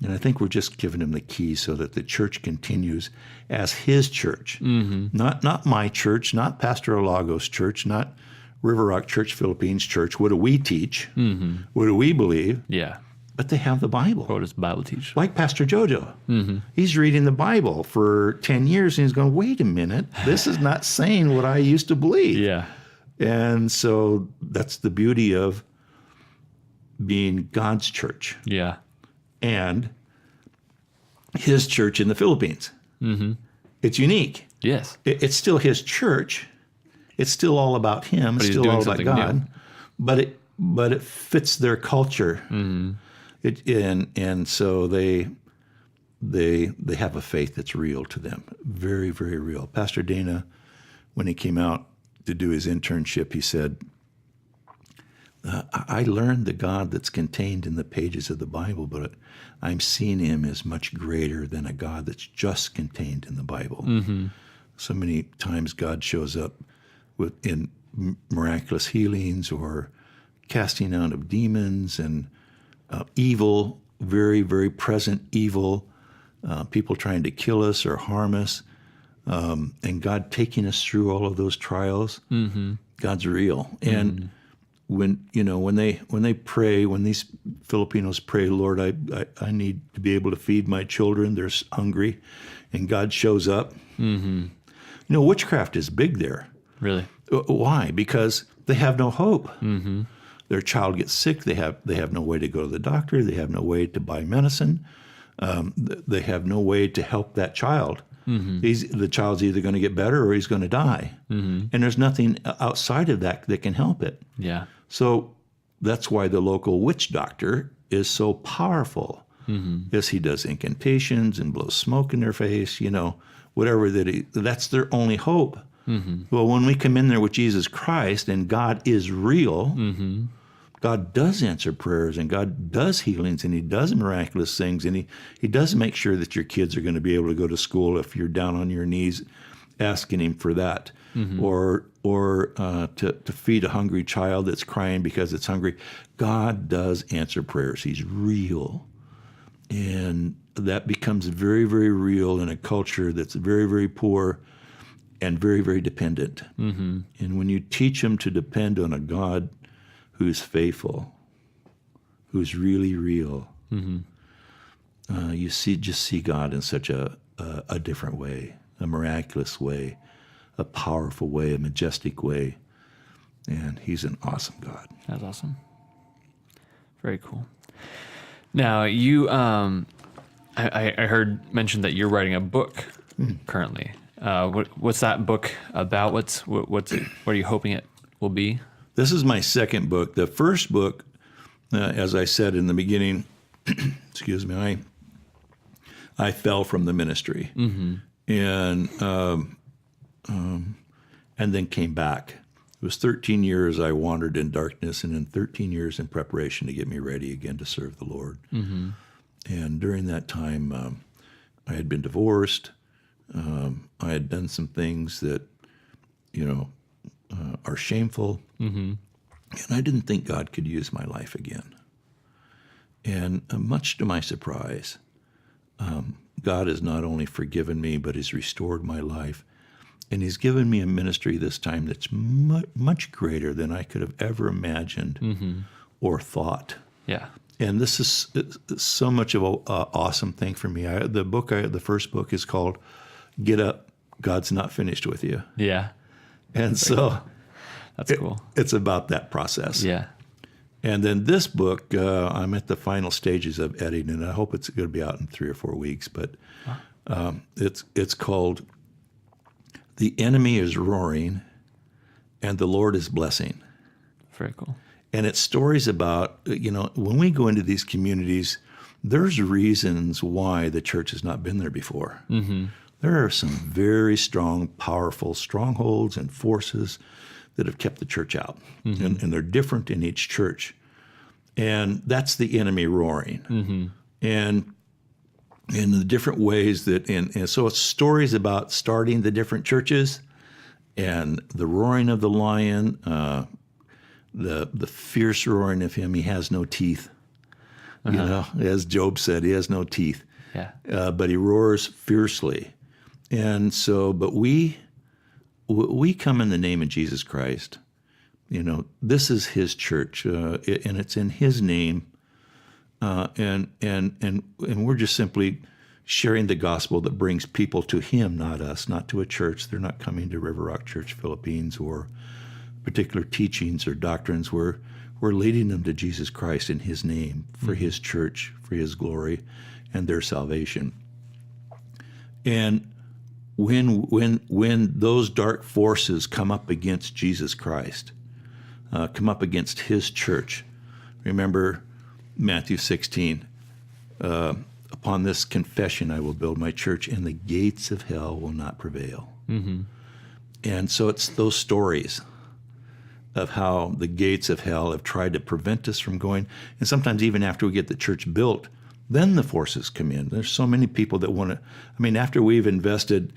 And I think we're just giving them the key so that the church continues as his church, not my church, not Pastor Alagos' church, not River Rock Church Philippines Church. What do we teach? What do we believe? Yeah. But they have the Bible. What does the Bible teach? Like Pastor Jojo. He's reading the Bible for 10 years, and he's going, wait a minute, this is not saying what I used to believe. Yeah. And so that's the beauty of being God's church. Yeah. And his church in the Philippines. It's unique. Yes. It's still his church. It's still all about him. It's still all about God. New. But it fits their culture. And so they have a faith that's real to them. Very, very real. Pastor Dana, when he came out to do his internship, he said, I learned the God that's contained in the pages of the Bible, but I'm seeing him as much greater than a God that's just contained in the Bible. So many times God shows up in miraculous healings or casting out of demons and evil, very, very present evil, people trying to kill us or harm us, and God taking us through all of those trials. God's real. And when they pray, when these Filipinos pray, Lord, I need to be able to feed my children. They're hungry, and God shows up. Witchcraft is big there. Really? Why? Because they have no hope. Their child gets sick. They have no way to go to the doctor. They have no way to buy medicine. They have no way to help that child. The child's either going to get better or he's going to die. And there's nothing outside of that can help it. Yeah. So that's why the local witch doctor is so powerful. Yes, he does incantations and blows smoke in their face, whatever that's their only hope. Well, when we come in there with Jesus Christ and God is real, God does answer prayers and God does healings and he does miraculous things, and he does make sure that your kids are going to be able to go to school if you're down on your knees asking him for that, or to feed a hungry child that's crying because it's hungry. God does answer prayers. He's real. And that becomes very, very real in a culture that's very, very poor and very, very dependent. And when you teach them to depend on a God who's faithful, who's really real, you just see God in such a different way, a miraculous way, a powerful way, a majestic way. And he's an awesome God. That's awesome. Very cool. Now, you, I heard mentioned that you're writing a book currently. What's that book about? What are you hoping it will be? This is my second book. The first book, as I said in the beginning, excuse me, I fell from the ministry, and then came back. It was 13 years I wandered in darkness, and then 13 years in preparation to get me ready again to serve the Lord. And during that time, I had been divorced. I had done some things that, are shameful, and I didn't think God could use my life again. And much to my surprise, God has not only forgiven me, but He's restored my life. And He's given me a ministry this time that's much greater than I could have ever imagined or thought. Yeah. And this is so much of an awesome thing for me. The first book is called Get Up, God's Not Finished With You. Yeah. And so that's cool. It's about that process. Yeah. And then this book, I'm at the final stages of editing, and I hope it's going to be out in 3 or 4 weeks. But it's called The Enemy is Roaring, and the Lord is Blessing. Very cool. And it's stories about, when we go into these communities, there's reasons why the church has not been there before. Mm-hmm. There are some very strong, powerful strongholds and forces that have kept the church out. Mm-hmm. And they're different in each church. And that's the enemy roaring. Mm-hmm. And in the different ways that, and so it's stories about starting the different churches and the roaring of the lion, the fierce roaring of him. He has no teeth. As Job said, he has no teeth. Yeah. But he roars fiercely. And so, but we come in the name of Jesus Christ. This is His church, and it's in His name, and we're just simply sharing the gospel that brings people to Him, not us, not to a church. They're not coming to River Rock Church Philippines or particular teachings or doctrines. We're leading them to Jesus Christ in His name, for His church, for His glory, and their salvation. And when those dark forces come up against Jesus Christ, come up against His church, remember Matthew 16, upon this confession I will build my church, and the gates of hell will not prevail. Mm-hmm. And so it's those stories of how the gates of hell have tried to prevent us from going. And sometimes even after we get the church built, then the forces come in. There's so many people that want to, after we've invested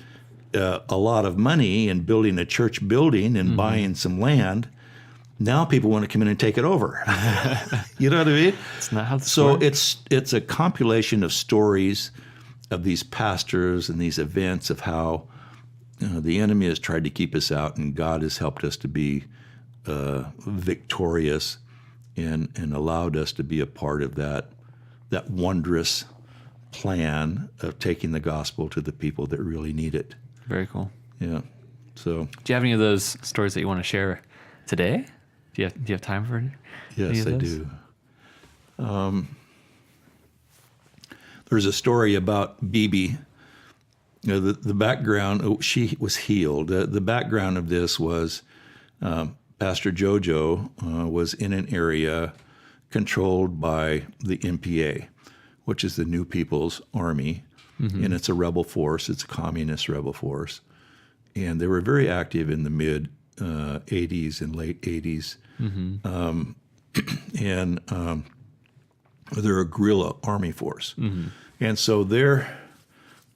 a lot of money in building a church building and buying some land, now people want to come in and take it over. You know what I mean? It's not how this works. It's a compilation of stories of these pastors and these events of how the enemy has tried to keep us out, and God has helped us to be victorious and allowed us to be a part of that wondrous plan of taking the gospel to the people that really need it. Very cool. Yeah. So, do you have any of those stories that you want to share today? Do you have time for any yes, of I those? do. There's a story about Bibi. The background, she was healed. The background of this was Pastor Jojo was in an area controlled by the MPA, which is the New People's Army, and it's a rebel force. It's a communist rebel force, and they were very active in the mid 80s and late 80s, and they're a guerrilla army force, and so they're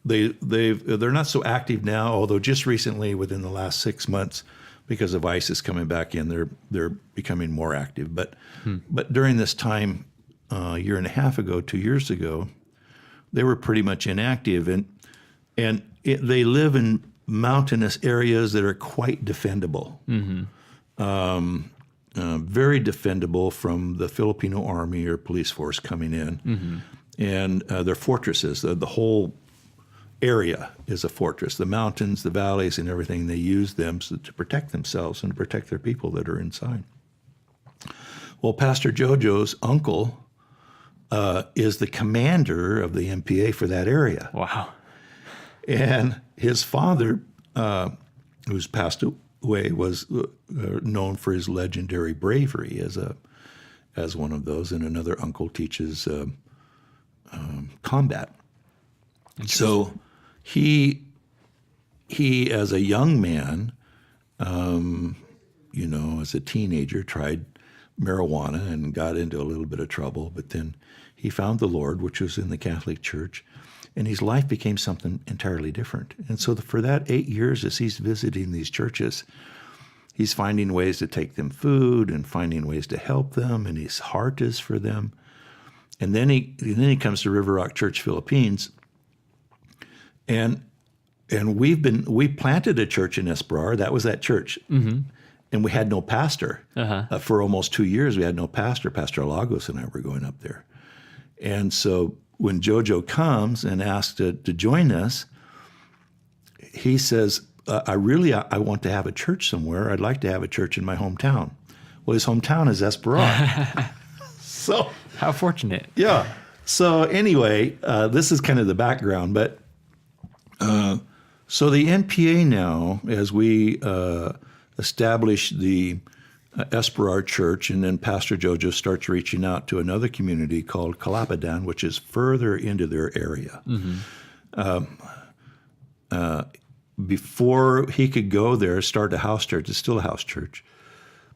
not so active now. Although just recently, within the last 6 months, because of ISIS coming back in, they're becoming more active. But during this time, a year and a half ago, 2 years ago, they were pretty much inactive, and they live in mountainous areas that are quite defendable, very defendable from the Filipino army or police force coming in, and they're fortresses. The whole area is a fortress. The mountains, the valleys, and everything, they use them to protect themselves and to protect their people that are inside. Well, Pastor Jojo's uncle is the commander of the MPA for that area. Wow. And his father, who's passed away, was known for his legendary bravery as one of those, and another uncle teaches combat. So he as a young man, as a teenager, tried marijuana and got into a little bit of trouble, but then he found the Lord, which was in the Catholic Church, and his life became something entirely different. And so for that 8 years, as he's visiting these churches, he's finding ways to take them food and finding ways to help them, and his heart is for them. And then he comes to River Rock Church Philippines, And we planted a church in Esperar. That was that church. And we had no pastor. For almost 2 years, we had no pastor. Pastor Lagos and I were going up there. And so when Jojo comes and asks to join us, he says, I want to have a church somewhere. I'd like to have a church in my hometown. Well, his hometown is Esperar. So how fortunate. Yeah. So anyway, this is kind of the background. But so the NPA now, as we establish the Esperar Church, and then Pastor Jojo starts reaching out to another community called Calapadan, which is further into their area. Before he could go there, start a house church, it's still a house church.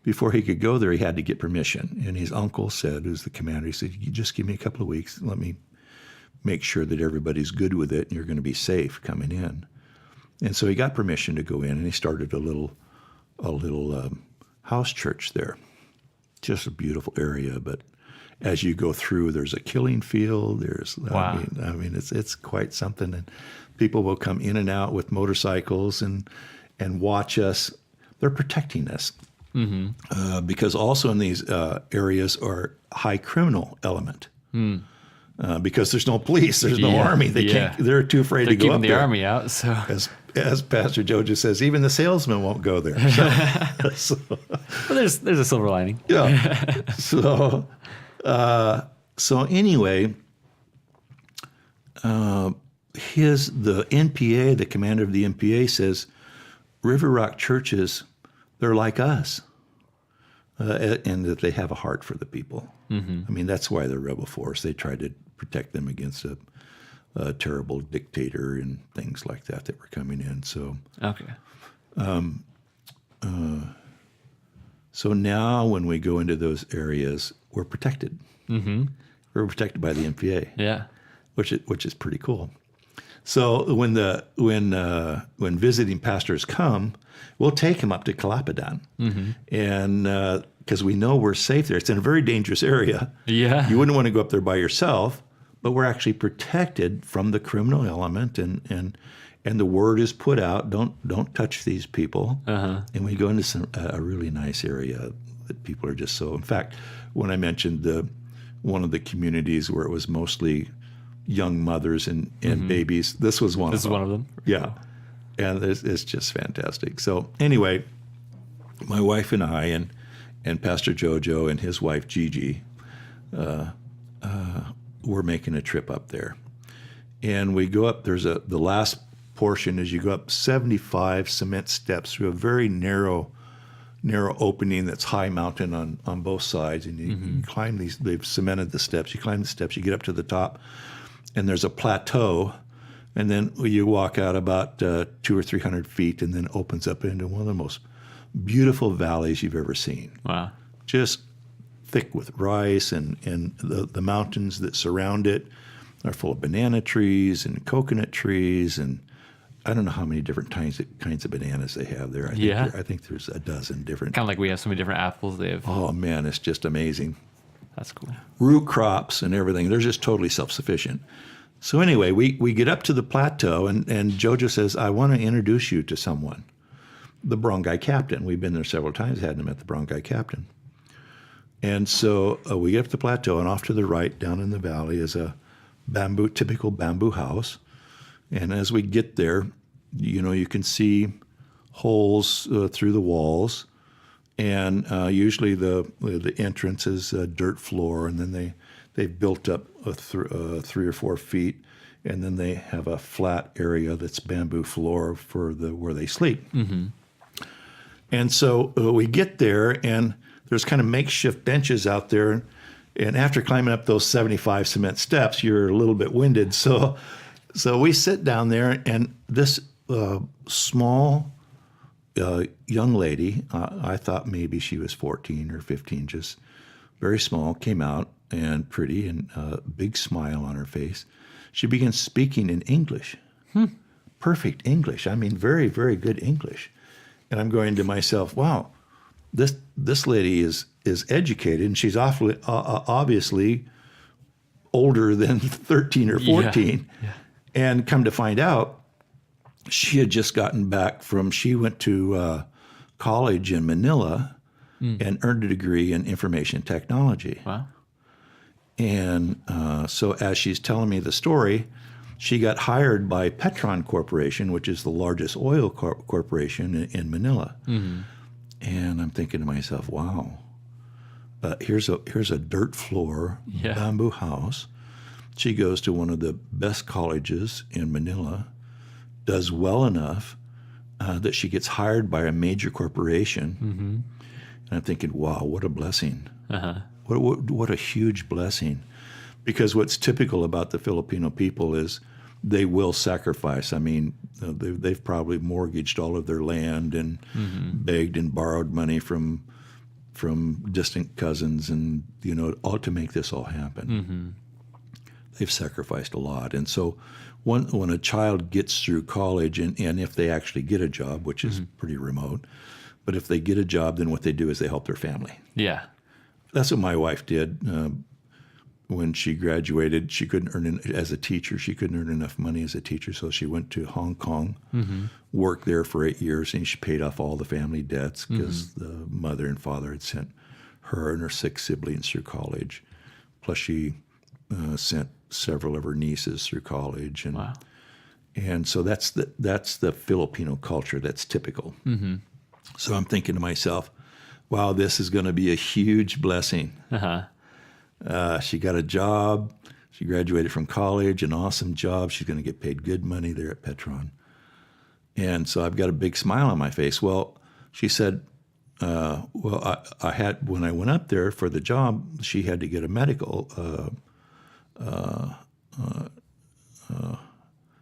Before he could go there, he had to get permission. And his uncle said, who's the commander, he said, you just give me a couple of weeks, let me make sure that everybody's good with it and you're going to be safe coming in. And so he got permission to go in, and he started a little house church there. Just a beautiful area, but as you go through, there's a killing field. Wow. I mean, it's quite something. And people will come in and out with motorcycles and watch us. They're protecting us because also in these areas are high criminal element. Because there's no police, there's no army. They can't. They're too afraid to go up there. They're keeping the army out. So as Pastor Jojo says, even the salesman won't go there. So, well, there's a silver lining. Yeah. So anyway, the NPA, the commander of the NPA, says River Rock churches, they're like us, and that they have a heart for the people. I mean, that's why they're rebel force. They try to protect them against a terrible dictator and things like that were coming in. So okay. So now when we go into those areas, we're protected. We're protected by the NPA. Yeah. Which is pretty cool. So when visiting pastors come, we'll take them up to Calapadan, and because we know we're safe there. It's in a very dangerous area. Yeah. You wouldn't want to go up there by yourself, but we're actually protected from the criminal element, and the word is put out. Don't touch these people. And we go into a really nice area that people are just so. In fact, when I mentioned one of the communities where it was mostly young mothers and babies, this was one of them. This is one of them? Yeah. And it's just fantastic. So anyway, my wife and I and Pastor Jojo and his wife Gigi were making a trip up there. And we go up, the last portion is you go up 75 cement steps through a very narrow opening that's high mountain on both sides. And you climb these, they've cemented the steps. You climb the steps, you get up to the top, and there's a plateau. And then you walk out about 200 or 300 feet, and then opens up into one of the most beautiful valleys you've ever seen. Wow. Just thick with rice, and the mountains that surround it are full of banana trees and coconut trees, and I don't know how many different kinds of bananas they have there. I think there's a dozen different. Kind of like we have so many different apples. They have. Oh man, it's just amazing. That's cool. Root crops and everything. They're just totally self-sufficient. So anyway, we get up to the plateau, and Jojo says, I want to introduce you to someone, the barangay captain. We've been there several times, hadn't met the barangay captain. And so we get up the plateau, and off to the right, down in the valley, is a typical bamboo house. And as we get there, you can see holes through the walls, and usually the entrance is a dirt floor, and then they've built up 3 or 4 feet, and then they have a flat area that's bamboo floor for where they sleep. And so we get there, and there's kind of makeshift benches out there, and after climbing up those 75 cement steps, you're a little bit winded. So we sit down there, and this small young lady, I thought maybe she was 14 or 15, just very small, came out, and pretty, and a big smile on her face. She began speaking in English. Perfect English. I mean, very, very good English. And I'm going to myself, wow, this lady is educated, and she's obviously older than 13 or 14. Yeah. And come to find out, she had just gotten back she went to college in Manila and earned a degree in information technology. Wow. And so as she's telling me the story, she got hired by Petron Corporation, which is the largest oil corporation in Manila. Mm-hmm. And I'm thinking to myself, wow, here's a dirt floor, bamboo house. She goes to one of the best colleges in Manila, does well enough that she gets hired by a major corporation. Mm-hmm. And I'm thinking, wow, what a blessing. Uh-huh. What a huge blessing. Because what's typical about the Filipino people is they will sacrifice. I mean, they've probably mortgaged all of their land and begged and borrowed money from distant cousins and, all to make this all happen. Mm-hmm. They've sacrificed a lot. And so when a child gets through college, and if they actually get a job, which is pretty remote, but if they get a job, then what they do is they help their family. Yeah. That's what my wife did. When she graduated, she couldn't as a teacher. She couldn't earn enough money as a teacher, so she went to Hong Kong, worked there for 8 years, and she paid off all the family debts because the mother and father had sent her and her 6 siblings through college. Plus, she sent several of her nieces through college, and Wow. and so that's the Filipino culture. That's typical. Mm-hmm. So I'm thinking to myself, wow, this is going to be a huge blessing. Uh-huh. She got a job. She graduated from college, an awesome job. She's going to get paid good money there at Petron. And so I've got a big smile on my face. Well, she said, I had, when I went up there for the job, she had to get a medical.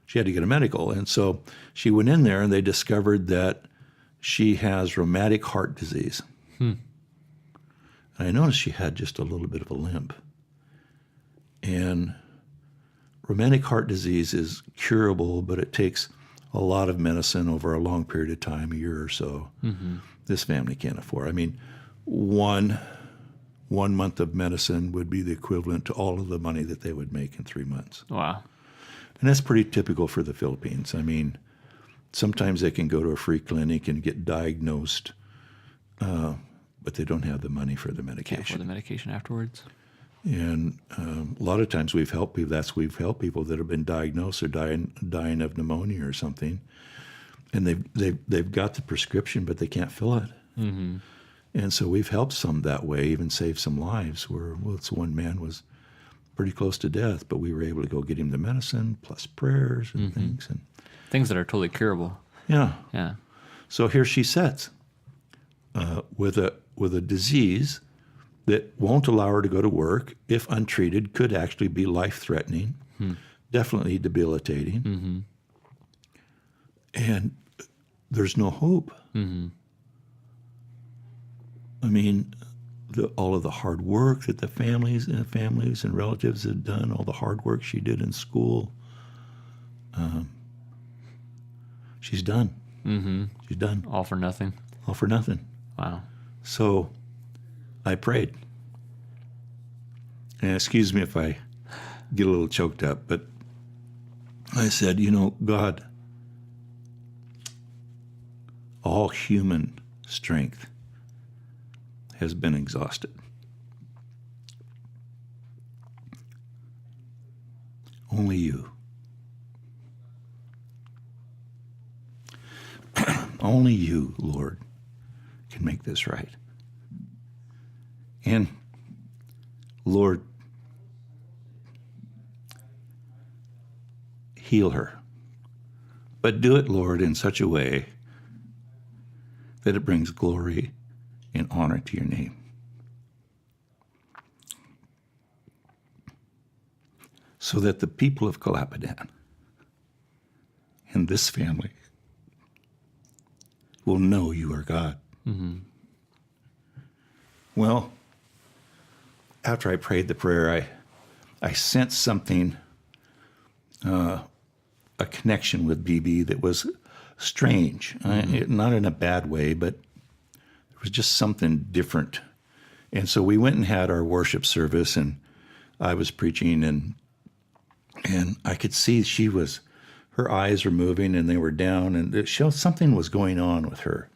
She had to get a medical. And so she went in there and they discovered that she has rheumatic heart disease. And I noticed she had just a little bit of a limp. And rheumatic heart disease is curable, but it takes a lot of medicine over a long period of time, a year or so. This family can't afford. I mean, one month of medicine would be the equivalent to all of the money that they would make in 3 months. Wow. And that's pretty typical for the Philippines. I mean, sometimes they can go to a free clinic and get diagnosed, but they don't have the money for the Can't medication. afford the medication afterwards. And a lot of times we've helped people. We've helped people that have been diagnosed or dying of pneumonia or something, and they've got the prescription, but they can't fill it. And so we've helped some that way, even saved some lives. Where this one man was pretty close to death, but we were able to go get him the medicine plus prayers and things. And Things that are totally curable. yeah. Yeah. So here she sits with a disease that won't allow her to go to work. If untreated, could actually be life-threatening, definitely debilitating. And there's no hope. I mean, all of the hard work that the families and relatives had done, all the hard work she did in school, she's done. She's done. All for nothing. All for nothing. Wow. So I prayed. And excuse me if I get a little choked up, but I said, God, all human strength has been exhausted. Only you. Only you, Lord, can make this right. And Lord, heal her. But do it, Lord, in such a way that it brings glory and honor to your name. So that the people of Calapadan and this family will know you are God. Well, after I prayed the prayer, I sensed something, a connection with BB that was strange. Not in a bad way, but there was just something different. And so we went and had our worship service, and I was preaching, and And I could see her eyes were moving and they were down, and it showed something was going on with her.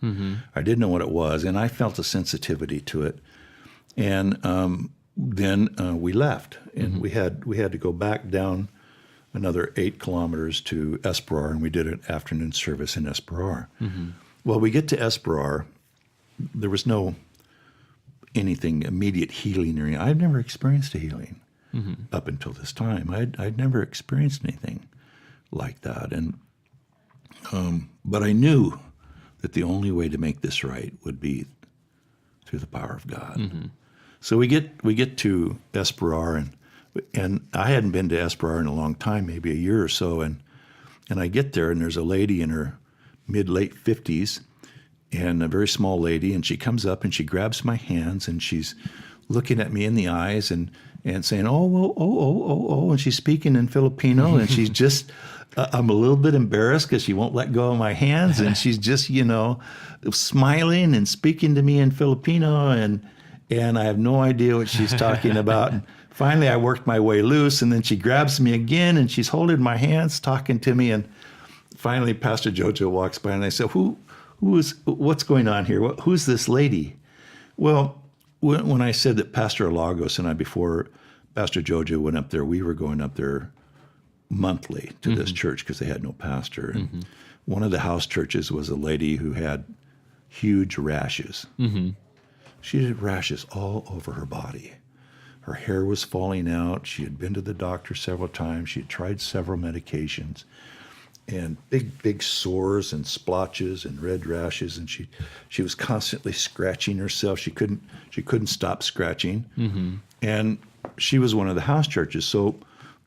I didn't know what it was, and I felt a sensitivity to it. And then we left, and we had to go back down another 8 kilometers to Esperar, and we did an afternoon service in Esperar. Well, we get to Esperar. There was no anything immediate healing or anything. I've never experienced a healing up until this time. I'd never experienced anything like that, and but I knew that the only way to make this right would be through the power of God. So we get to Esperar, and I hadn't been to Esperar in a long time, maybe a year or so, and I get there, and there's a lady in her mid-late 50s, and a very small lady, and she comes up and she grabs my hands, and she's looking at me in the eyes and saying, oh, and she's speaking in Filipino, and she's just, I'm a little bit embarrassed because she won't let go of my hands, and she's just, smiling and speaking to me in Filipino, and I have no idea what she's talking about. And finally, I worked my way loose, and then she grabs me again, and she's holding my hands, talking to me, and finally, Pastor Jojo walks by, and I said, what's going on here? Who's this lady? Well, when I said that Pastor Lagos and I, before Pastor Jojo went up there, we were going up there monthly to this church because they had no pastor. And one of the house churches was a lady who had huge rashes. She had rashes all over her body. Her hair was falling out. She had been to the doctor several times. She had tried several medications. And big sores and splotches and red rashes, and she was constantly scratching herself. She couldn't stop scratching, and she was one of the house churches. So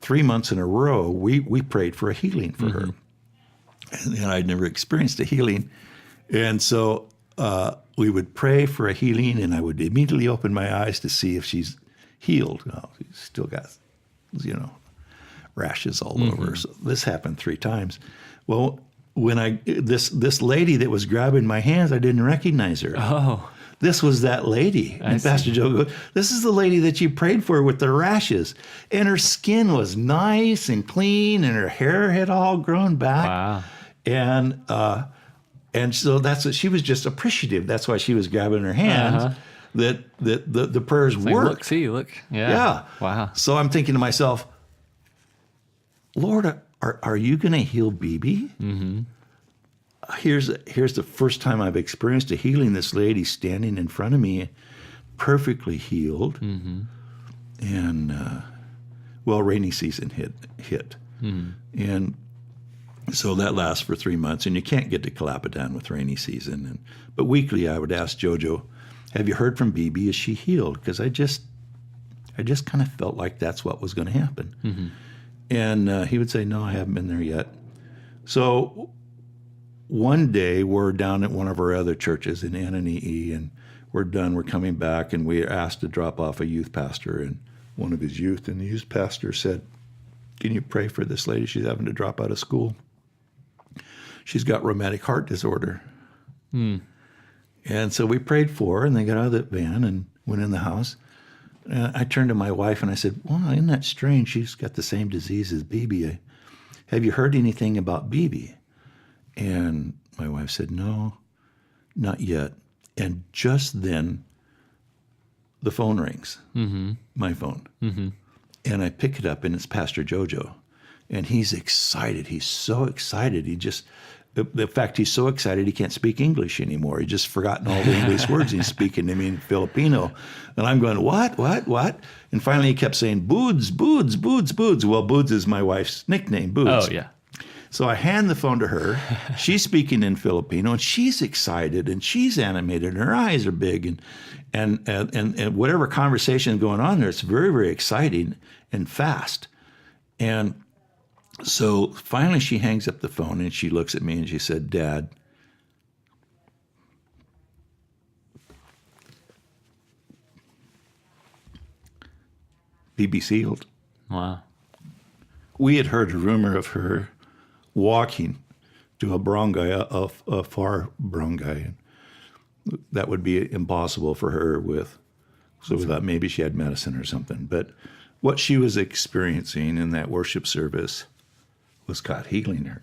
3 months in a row, we prayed for a healing for her, and I'd never experienced a healing, and so we would pray for a healing, and I would immediately open my eyes to see if she's healed. Well, she's still got, rashes all over. So this happened 3 times. Well, when this lady that was grabbing my hands, I didn't recognize her. Oh. This was that lady. And Pastor Joe goes, this is the lady that you prayed for with the rashes. And her skin was nice and clean, and her hair had all grown back. Wow. And so that's what she was just appreciative. That's why she was grabbing her hands. That the prayers worked. Look. Yeah. Wow. So I'm thinking to myself, Lord, are you going to heal BB? Here's the first time I've experienced a healing. This lady standing in front of me, perfectly healed. And, rainy season hit. And so that lasts for 3 months, and you can't get to Calapadan with rainy season. But weekly I would ask Jojo, have you heard from BB? Is she healed? Because I just kind of felt like that's what was going to happen. And he would say, no, I haven't been there yet. So one day we're down at one of our other churches in Ananii, and we're done. We're coming back, and we are asked to drop off a youth pastor and one of his youth. And the youth pastor said, can you pray for this lady? She's having to drop out of school. She's got rheumatic heart disorder. And so we prayed for her, and they got out of the van and went in the house. I turned to my wife and I said, wow, isn't that strange? She's got the same disease as BB. Have you heard anything about BB? And my wife said, no, not yet. And just then, the phone rings, my phone. And I pick it up, and it's Pastor Jojo. And he's excited. He's so excited. In fact, he's so excited he can't speak English anymore. He's just forgotten all the English words. He's speaking to me in Filipino. And I'm going, what? And finally he kept saying, Boods. Well, Boods is my wife's nickname, Boods. Oh, yeah. So I hand the phone to her. She's speaking in Filipino, and she's excited, and she's animated, and her eyes are big. And whatever conversation is going on there, it's very, very exciting and fast. And so finally she hangs up the phone, and she looks at me and she said, Dad, BB's healed. Wow. We had heard a rumor of her walking to a barangay, a far barangay. That would be impossible for her so we thought maybe she had medicine or something. But what she was experiencing in that worship service was God healing her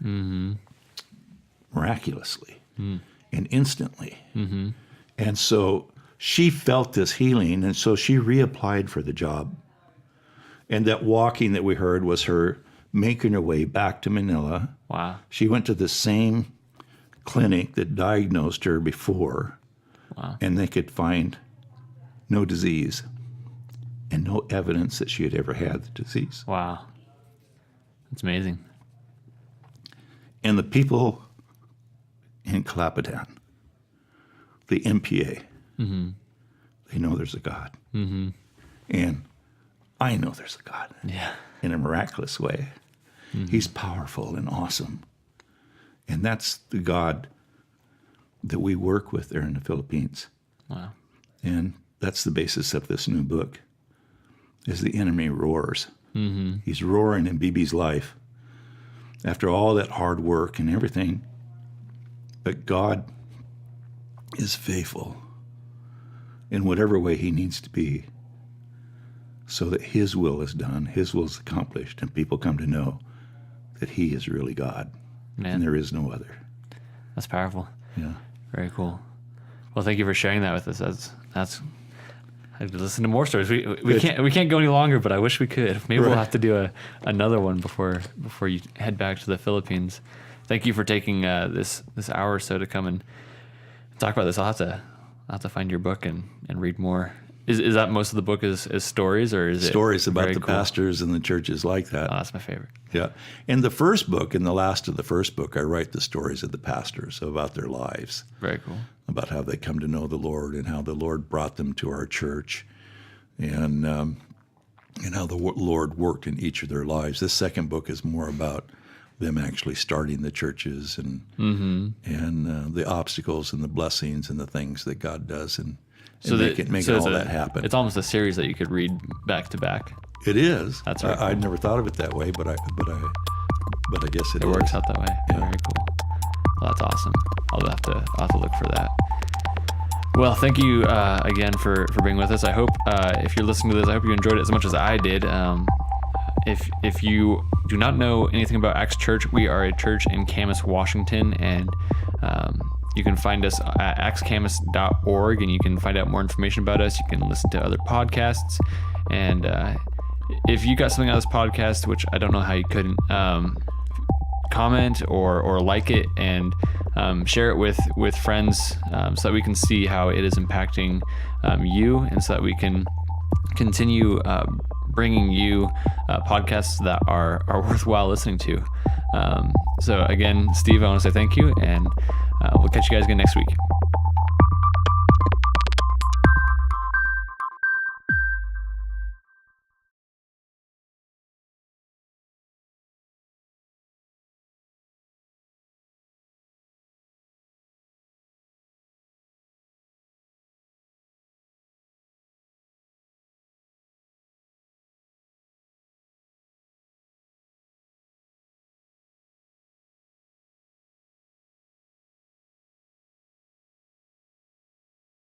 miraculously and instantly. And so she felt this healing, and so she reapplied for the job. And that walking that we heard was her making her way back to Manila. Wow. She went to the same clinic that diagnosed her before, and they could find no disease and no evidence that she had ever had the disease. Wow. That's amazing. And the people in Calapadan, the MPA, they know there's a God. And I know there's a God in a miraculous way. He's powerful and awesome. And that's the God that we work with there in the Philippines. Wow. And that's the basis of this new book, is the enemy roars. He's roaring in BB's life after all that hard work and everything. But God is faithful in whatever way he needs to be, so that his will is done, his will is accomplished, and people come to know that he is really God. Man. And there is no other. That's powerful. Yeah. Very cool. Well, thank you for sharing that with us. That's I have to listen to more stories. We can't go any longer, but I wish we could. Maybe we'll have to do another one before you head back to the Philippines. Thank you for taking this hour or so to come and talk about this. I'll have to find your book and read more. Is that most of the book is stories, or is it stories about the cool? pastors and the churches like that? Oh, that's my favorite. Yeah. In the first book, in the last of the first book, I write the stories of the pastors about their lives. Very cool. About how they come to know the Lord and how the Lord brought them to our church, and how the Lord worked in each of their lives. This second book is more about them actually starting the churches and the obstacles and the blessings and the things that God does and making all that happen. It's almost a series that you could read back to back. It is. That's right. I'd never thought of it that way, but I guess it is. Works out that way. Yeah. Very cool. Well, that's awesome. I'll have to look for that. Well, thank you again for being with us. I hope if you're listening to this, I hope you enjoyed it as much as I did. If you do not know anything about Acts Church, we are a church in Camas, Washington, and you can find us at axcamas.org, and you can find out more information about us. You can listen to other podcasts, and if you got something out of this podcast, which I don't know how you couldn't, comment or like it and share it with friends, so that we can see how it is impacting you, and so that we can continue bringing you podcasts that are worthwhile listening to. So again, Steve, I want to say thank you, and we'll catch you guys again next week.